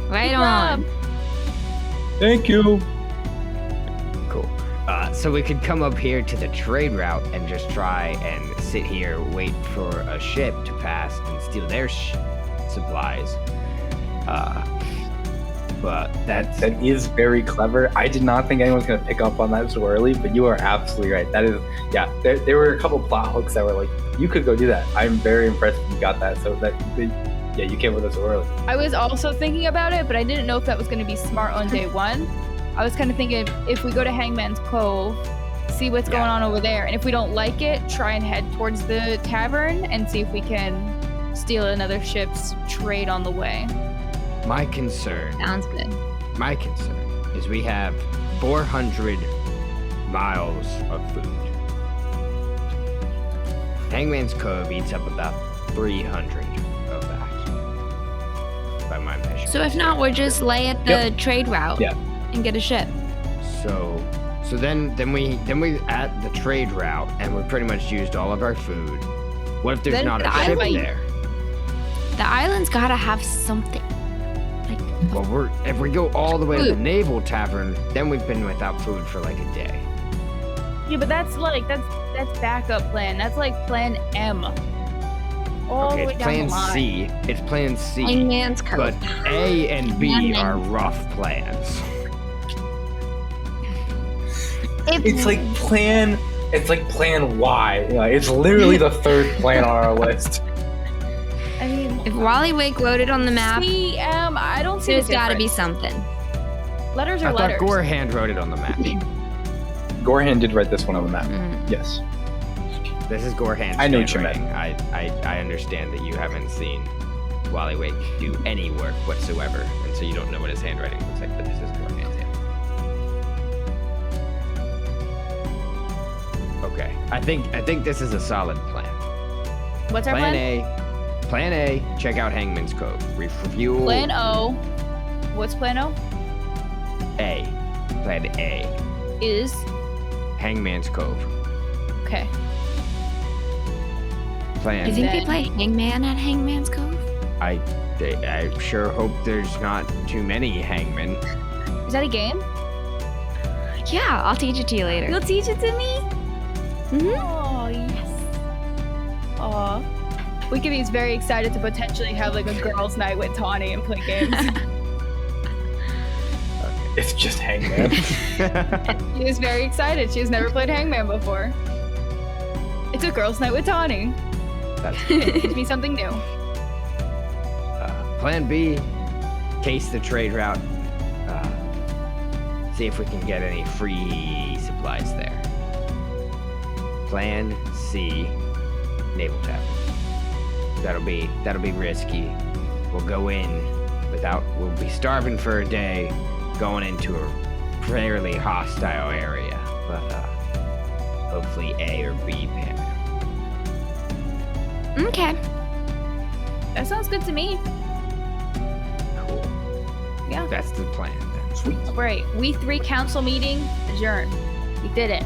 Right on. Thank you. Cool. So we could come up here to the trade route and just try and sit here, wait for a ship to pass and steal their supplies. But That is very clever. I did not think anyone's going to pick up on that so early, but you are absolutely right. That is, yeah, there were a couple plot hooks that were like, you could go do that. I'm very impressed you got that. So yeah, you came with us so early. I was also thinking about it, but I didn't know if that was going to be smart on day one. I was kind of thinking if we go to Hangman's Cove, see what's going on over there, and if we don't like it, try and head towards the tavern and see if we can steal another ship's trade on the way. my concern Sounds good. is we have 400 miles of food. Hangman's Cove eats up about 300 of that, by my measure. So if not, we'll just lay at the trade route and get a ship. So then we at the trade route and we pretty much used all of our food. What if there's Then not a the ship island- there? The island's gotta have something. Well, if we go all the way to the Food. Naval Tavern, then we've been without food for like a day. Yeah, but that's backup plan. That's like plan M. All Okay, the way it's down plan the line. C. It's plan C. Hangman's Cove. But A and B Hangman. are rough plans. It's like plan Y. You know, it's literally the third plan on our list. I mean, If Wallywig wrote it on the map, C, M, I don't see there's the gotta be difference. something. Letters I are thought letters. Gorehand wrote it on the map. Gorhan did write this one on the map. Mm. Yes. This is Gorehand's I know what you handwriting. I understand that you haven't seen Wallywig do any work whatsoever, and so you don't know what his handwriting looks like, but this is Gorehand's handwriting. Okay. I think this is a solid plan. What's our plan? Plan A, check out Hangman's Cove. Refuel. Plan O. What's plan O? A. Plan A. Is Hangman's Cove. okay. Plan You think then- they play Hangman at Hangman's Cove? I sure hope there's not too many hangmen. Is that a game? Yeah, I'll teach it to you later. You'll teach it to me? Mhm. Oh, yes. Aw. Wikipedia's very excited to potentially have like a girls' night with Tawny and play games. It's just Hangman. She is very excited. She has never played Hangman before. It's a girls' night with Tawny. That's Teach me something new. Plan B, case the trade route. See if we can get any free supplies there. Plan C, Naval Tavern. That'll be risky. We'll go in we'll be starving for a day, going into a fairly hostile area, but hopefully A or B pan out. Okay. That sounds good to me. Cool. Yeah. That's the plan then. Sweet. Right. We 3 council meeting adjourned. We did it.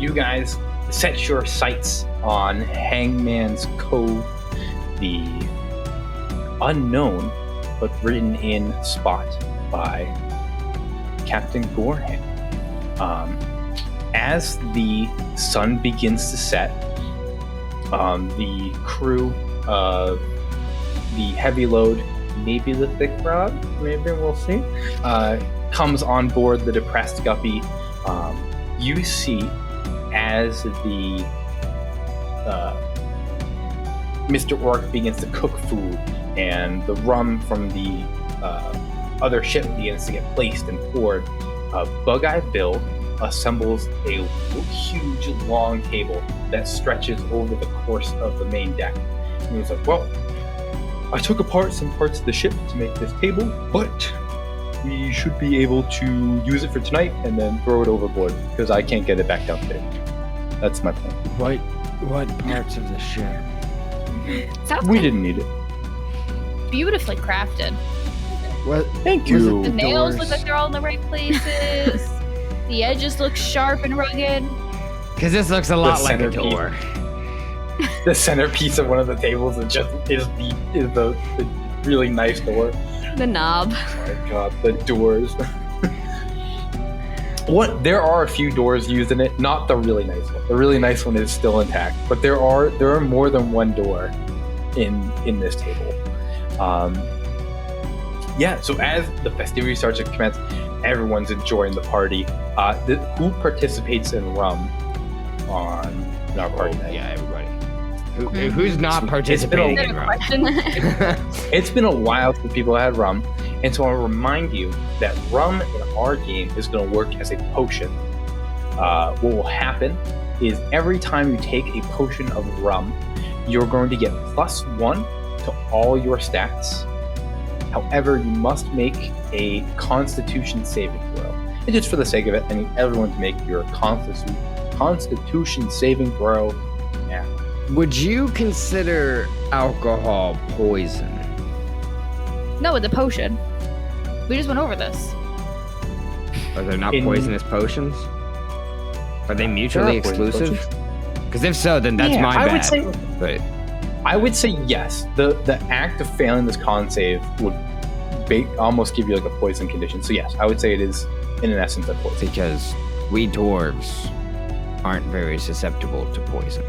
You guys set your sights on Hangman's Cove, the unknown but written in spot by Captain Gorhan. As the sun begins to set, the crew of the heavy load, maybe the thick rod, maybe we'll see, comes on board the Depressed Guppy. You see as the Mr. Orc begins to cook food, and the rum from the other ship begins to get placed and poured. Bug-Eye Bill assembles a huge, long table that stretches over the course of the main deck. And he's like, well, I took apart some parts of the ship to make this table, but we should be able to use it for tonight and then throw it overboard because I can't get it back down today. That's my plan. What parts of the ship? We didn't need it. Beautifully crafted. What? Thank you. The nails look like they're all in the right places. The edges look sharp and rugged. Because this looks a lot like a centerpiece. door. The centerpiece of one of the tables is the really nice door. The knob. Oh my god, the doors. There are a few doors used in it, not the really nice one. The really nice one is still intact, but there are more than one door in this table. So as the festivities starts to commence, everyone's enjoying the party. Who participates in rum in our party night? Yeah, everybody. Who's not participating in rum? It's been a while since people had rum, and so I'll remind you that rum in our game is going to work as a potion. What will happen is every time you take a potion of rum, you're going to get +1 to all your stats. However, you must make a Constitution saving throw. And just for the sake of it, I need everyone to make your Constitution saving throw now. Would you consider alcohol poison? No, it's a potion. We just went over this. Are there not poisonous potions? Are they mutually exclusive? Because if so, then that's my bad. I would say yes. The act of failing this con save would almost give you like a poison condition. So yes, I would say it is in an essence a poison. Because we dwarves aren't very susceptible to poison.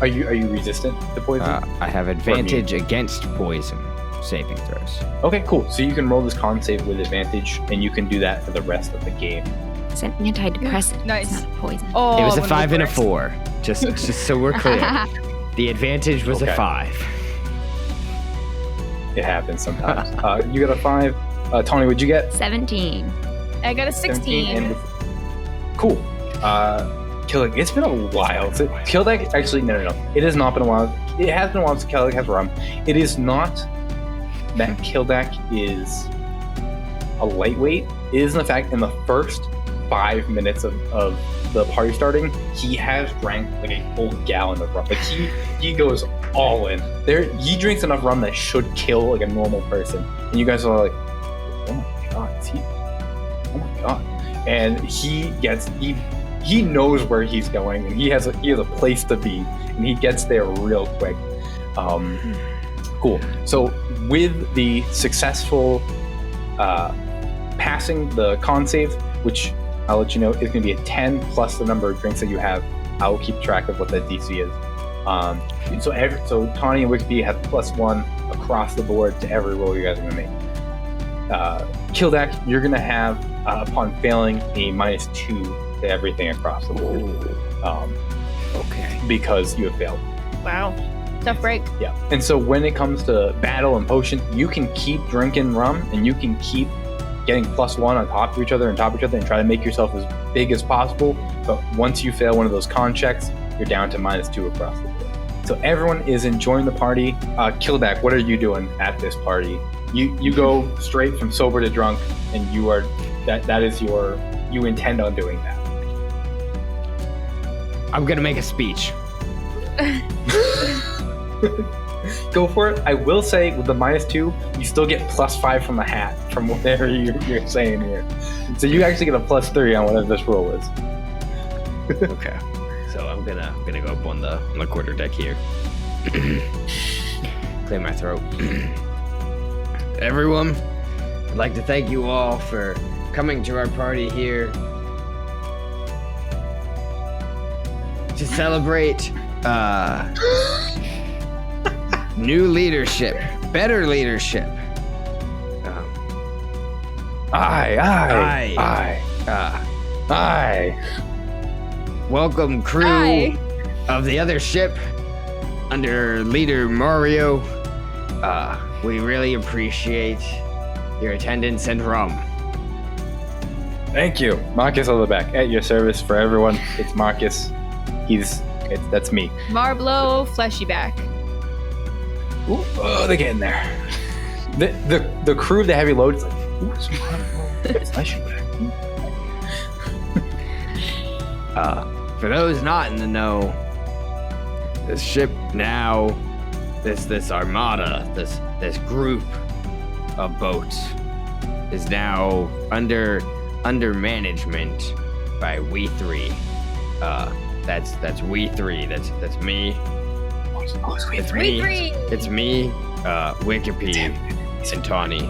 Are you resistant to poison? I have advantage against poison saving throws. Okay, cool. So you can roll this con save with advantage, and you can do that for the rest of the game. It's an antidepressant. Nice. It's not a poison. Oh, It was a 5 and a 4. Just so we're clear. The advantage was a 5. It happens sometimes. You got a 5. Tony, what'd you get? 17. I got a 16. Cool. Killick, it's been a while. Killick, actually, no. It has not been a while. It has been a while since Killick has rum. It is not that Kildak is a lightweight. It is, in fact, in the first 5 minutes of the party starting, he has drank like a full gallon of rum. Like he goes all in. He drinks enough rum that should kill like a normal person. And you guys are like, oh my god, is he? Oh my god. And he knows where he's going, and he has a place to be, and he gets there real quick. Cool. So with the successful passing the con save, which I'll let you know is going to be a 10 plus the number of drinks that you have. I will keep track of what that DC is. So Tawny and Wickby have +1 across the board to every roll you guys are going to make. Kildak, you're going to have, upon failing, a -2 to everything across the board. Okay. Because you have failed. Wow. Tough break. Yeah. And so when it comes to battle and potion, you can keep drinking rum and you can keep getting +1 on top of each other and try to make yourself as big as possible. But once you fail one of those con checks, you're down to -2 across the board. So everyone is enjoying the party. Kildak, what are you doing at this party? You go straight from sober to drunk, and you are you intend on doing that. I'm gonna make a speech. Go for it. I will say with the -2, you still get +5 from the hat from whatever you're saying here. So you actually get a +3 on whatever this roll is. Okay. So I'm gonna go up on the quarter deck here. Clear my throat. Everyone, I'd like to thank you all for coming to our party here to celebrate new leadership, better leadership. Aye. Welcome, crew Aye. of the other ship under leader Mario. We really appreciate your attendance and rum. Thank you. Marcus on the back. At your service for everyone. It's Marcus. That's me. Marblow, fleshy back. Ooh, oh, they're getting there. The crew of the heavy load is like, ooh, it's Marblow. It's fleshy back. For those not in the know, this ship now, this armada, this group of boats is now under management by we three. That's we three. That's me. Oh, It's We me. three. It's me. Wikipedia and Tawny.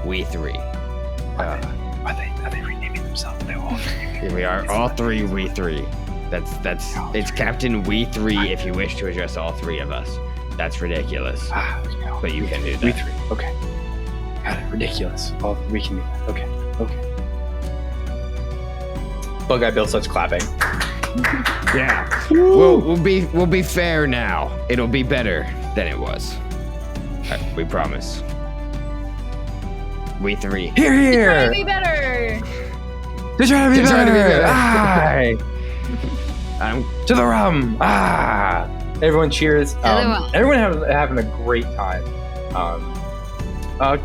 We three. Are they renaming themselves? They're all Here we are, all three we three. It's Captain We Three if you wish to address all three of us. That's ridiculous. But you can do that. We three. Okay. Got it. Ridiculous. Oh, we can do that. Okay. Bug Eye Bill starts clapping. Yeah. We'll be fair now. It'll be better than it was. We promise. We three. Here. Be better. They're trying to be better. Aye. To the rum. Everyone cheers. Everyone having a great time.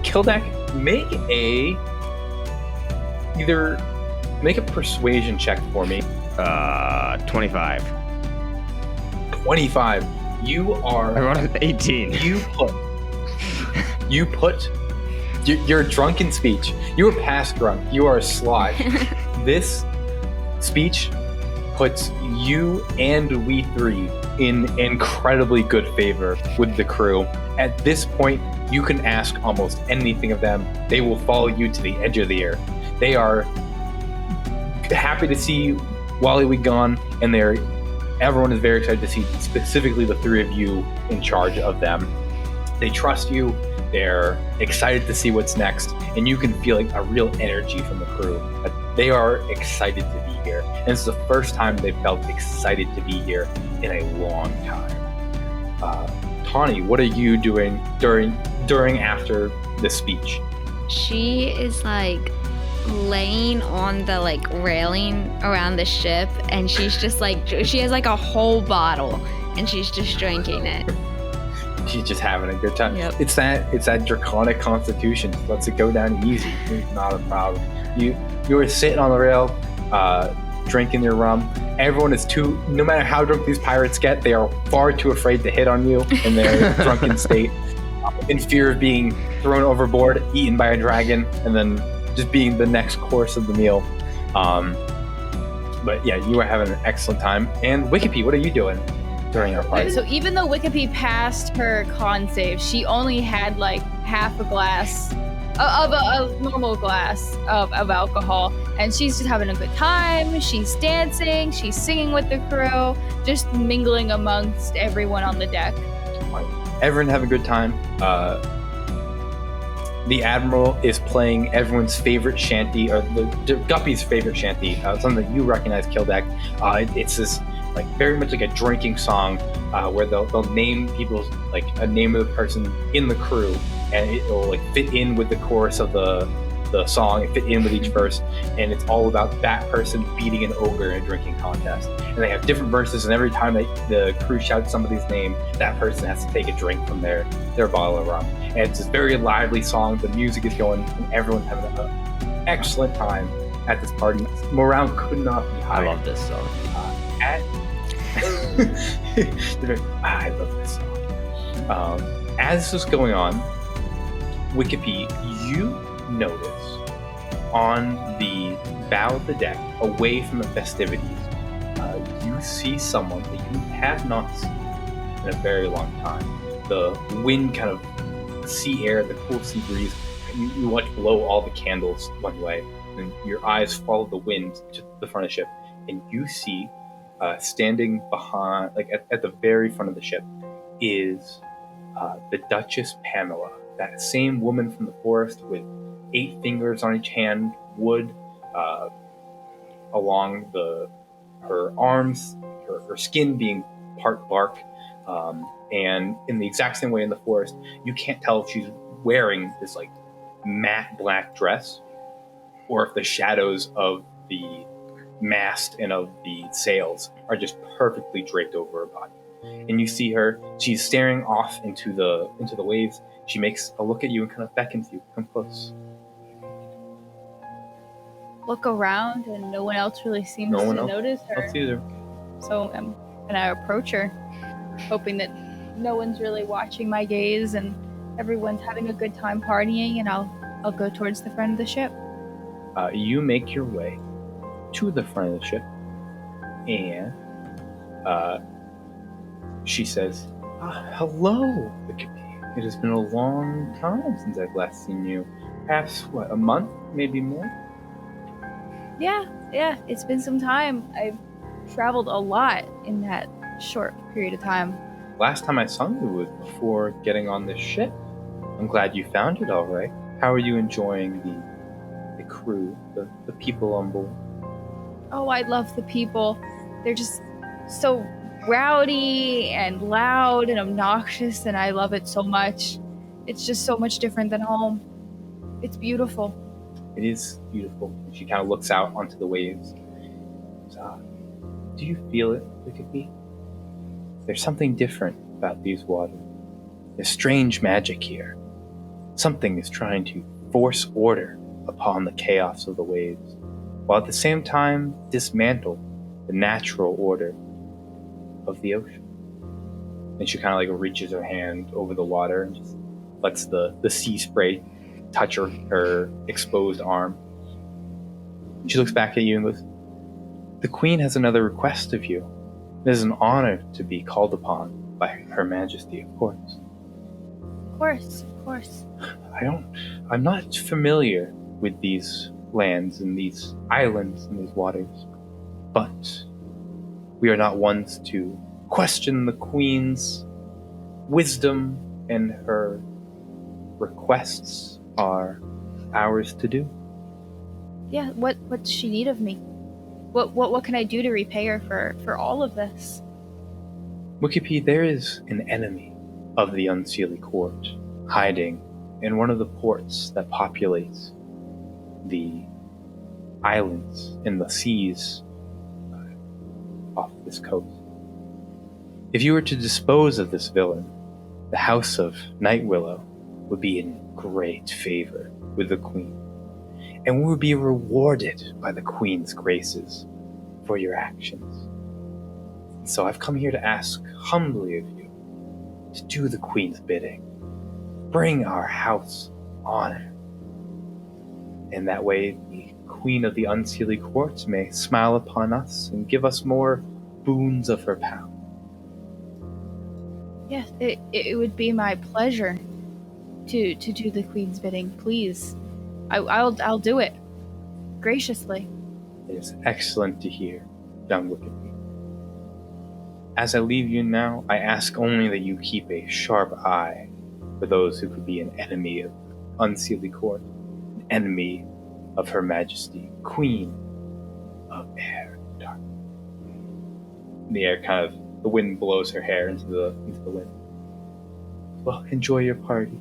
Kildek, make a persuasion check for me. 25. 25. You are. I rolled an 18. You're drunk in speech. You are past drunk. You are a slot. This speech puts you and we three in incredibly good favor with the crew. At this point, you can ask almost anything of them. They will follow you to the edge of the earth. They are happy to see Wallywig gone, and everyone is very excited to see specifically the three of you in charge of them. They trust you. They're excited to see what's next, and you can feel like a real energy from the crew. They are excited to be here, and it's the first time they've felt excited to be here in a long time. Tawny, what are you doing during after the speech? She is like laying on the like railing around the ship, and she's just like, she has like a whole bottle, and she's just drinking it. She's just having a good time. Yep. It's that draconic constitution. Lets it go down easy. It's not a problem. You were sitting on the rail, drinking your rum. Everyone is no matter how drunk these pirates get, they are far too afraid to hit on you in their drunken state, in fear of being thrown overboard, eaten by a dragon, and then just being the next course of the meal. But yeah, you are having an excellent time. And Wikipedia, what are you doing during our party? So even though Wikipedia passed her con save, she only had like half a glass of a normal glass of alcohol, and she's just having a good time. She's dancing, she's singing with the crew, just mingling amongst everyone on the deck. Everyone having a good time. The Admiral is playing everyone's favorite shanty, or the Guppy's favorite shanty, something that you recognize, Kildek. It's this like very much like a drinking song where they'll name people's like a name of the person in the crew, and it'll like fit in with the chorus of the song and fit in with each verse, and it's all about that person beating an ogre in a drinking contest. And they have different verses, and every time the crew shouts somebody's name, that person has to take a drink from their bottle of rum. And it's this very lively song. The music is going, and everyone's having an excellent time at this party. Morale could not be higher. I love this song. I love this song. As this is going on, Wikipedia, you notice on the bow of the deck, away from the festivities, you see someone that you have not seen in a very long time. The wind kind of sea air, the cool sea breeze, you watch blow all the candles one way, and your eyes follow the wind to the front of the ship, and you see standing behind, like at the very front of the ship, is the Duchess Pamela, that same woman from the forest with 8 fingers on each hand, wood along her arms, her skin being part bark, and in the exact same way in the forest, you can't tell if she's wearing this like matte black dress or if the shadows of the mast and of the sails are just perfectly draped over her body. And you see her, she's staring off into the waves. She makes a look at you and kind of beckons you, come close. Look around and no one else really seems to notice her. Else either. So I'm gonna approach her, hoping that no one's really watching my gaze and everyone's having a good time partying, and I'll go towards the front of the ship. You make your way to the front of the ship, and she says, hello, Wikipedia. It has been a long time since I've last seen you. Perhaps, a month, maybe more? Yeah, it's been some time. I've traveled a lot in that short period of time. Last time I saw you was before getting on this ship. I'm glad you found it all right. How are you enjoying the crew, the people on board? Oh, I love the people. They're just so rowdy and loud and obnoxious, and I love it so much. It's just so much different than home. It's beautiful. It is beautiful. She kind of looks out onto the waves. Do you feel it, Wikipedia? There's something different about these waters. There's strange magic here. Something is trying to force order upon the chaos of the waves, while at the same time dismantle the natural order of the ocean. And she kind of like reaches her hand over the water and just lets the sea spray touch her exposed arm. She looks back at you and goes, the Queen has another request of you. It is an honor to be called upon by Her Majesty, of course. Of course. I'm not familiar with these lands and these islands and these waters, but we are not ones to question the Queen's wisdom, and her requests are ours to do. Yeah, what does she need of me? What can I do to repay her for all of this? Wikipedia, there is an enemy of the Unseelie Court hiding in one of the ports that populates the islands in the seas off this coast. If you were to dispose of this villain, the House of Night Willow would be in great favor with the Queen, and we would be rewarded by the Queen's graces for your actions. So I've come here to ask humbly of you to do the Queen's bidding. Bring our house honor. And that way the Queen of the Unseelie Court may smile upon us and give us more boons of her power. Yes, it would be my pleasure to do the Queen's bidding. Please, I'll do it graciously. It is excellent to hear, young Wicked. As I leave you now, I ask only that you keep a sharp eye for those who could be an enemy of Unseelie Court, an enemy of Her Majesty, Queen of Air and Dark. The air kind of, the wind blows her hair into the wind. Well, enjoy your party.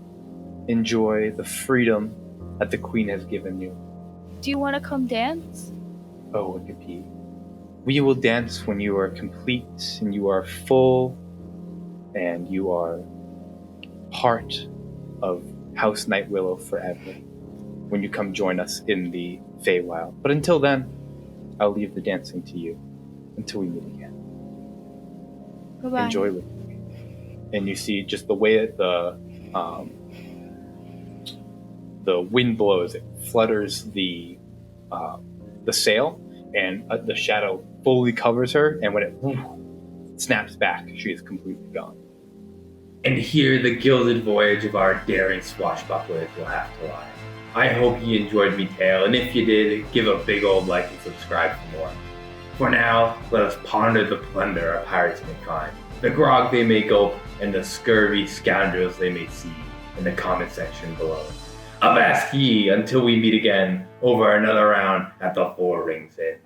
Enjoy the freedom that the Queen has given you. Do you want to come dance? Oh, Wikipedia. We will dance when you are complete and you are full and you are part of House Night Willow forever when you come join us in the Feywild. But until then, I'll leave the dancing to you until we meet again. Goodbye. Enjoy with me. And you see just the way that the wind blows, it flutters the sail, and the shadow fully covers her, and when it snaps back, she is completely gone. And here the Gilded Voyage of our daring swashbucklers will have to lie. I hope you enjoyed me tale, and if you did, give a big old like and subscribe for more. For now, let us ponder the plunder our pirates may find, the grog they may gulp, and the scurvy scoundrels they may see in the comment section below. Avast ye until we meet again over another round at the Four Rings Inn.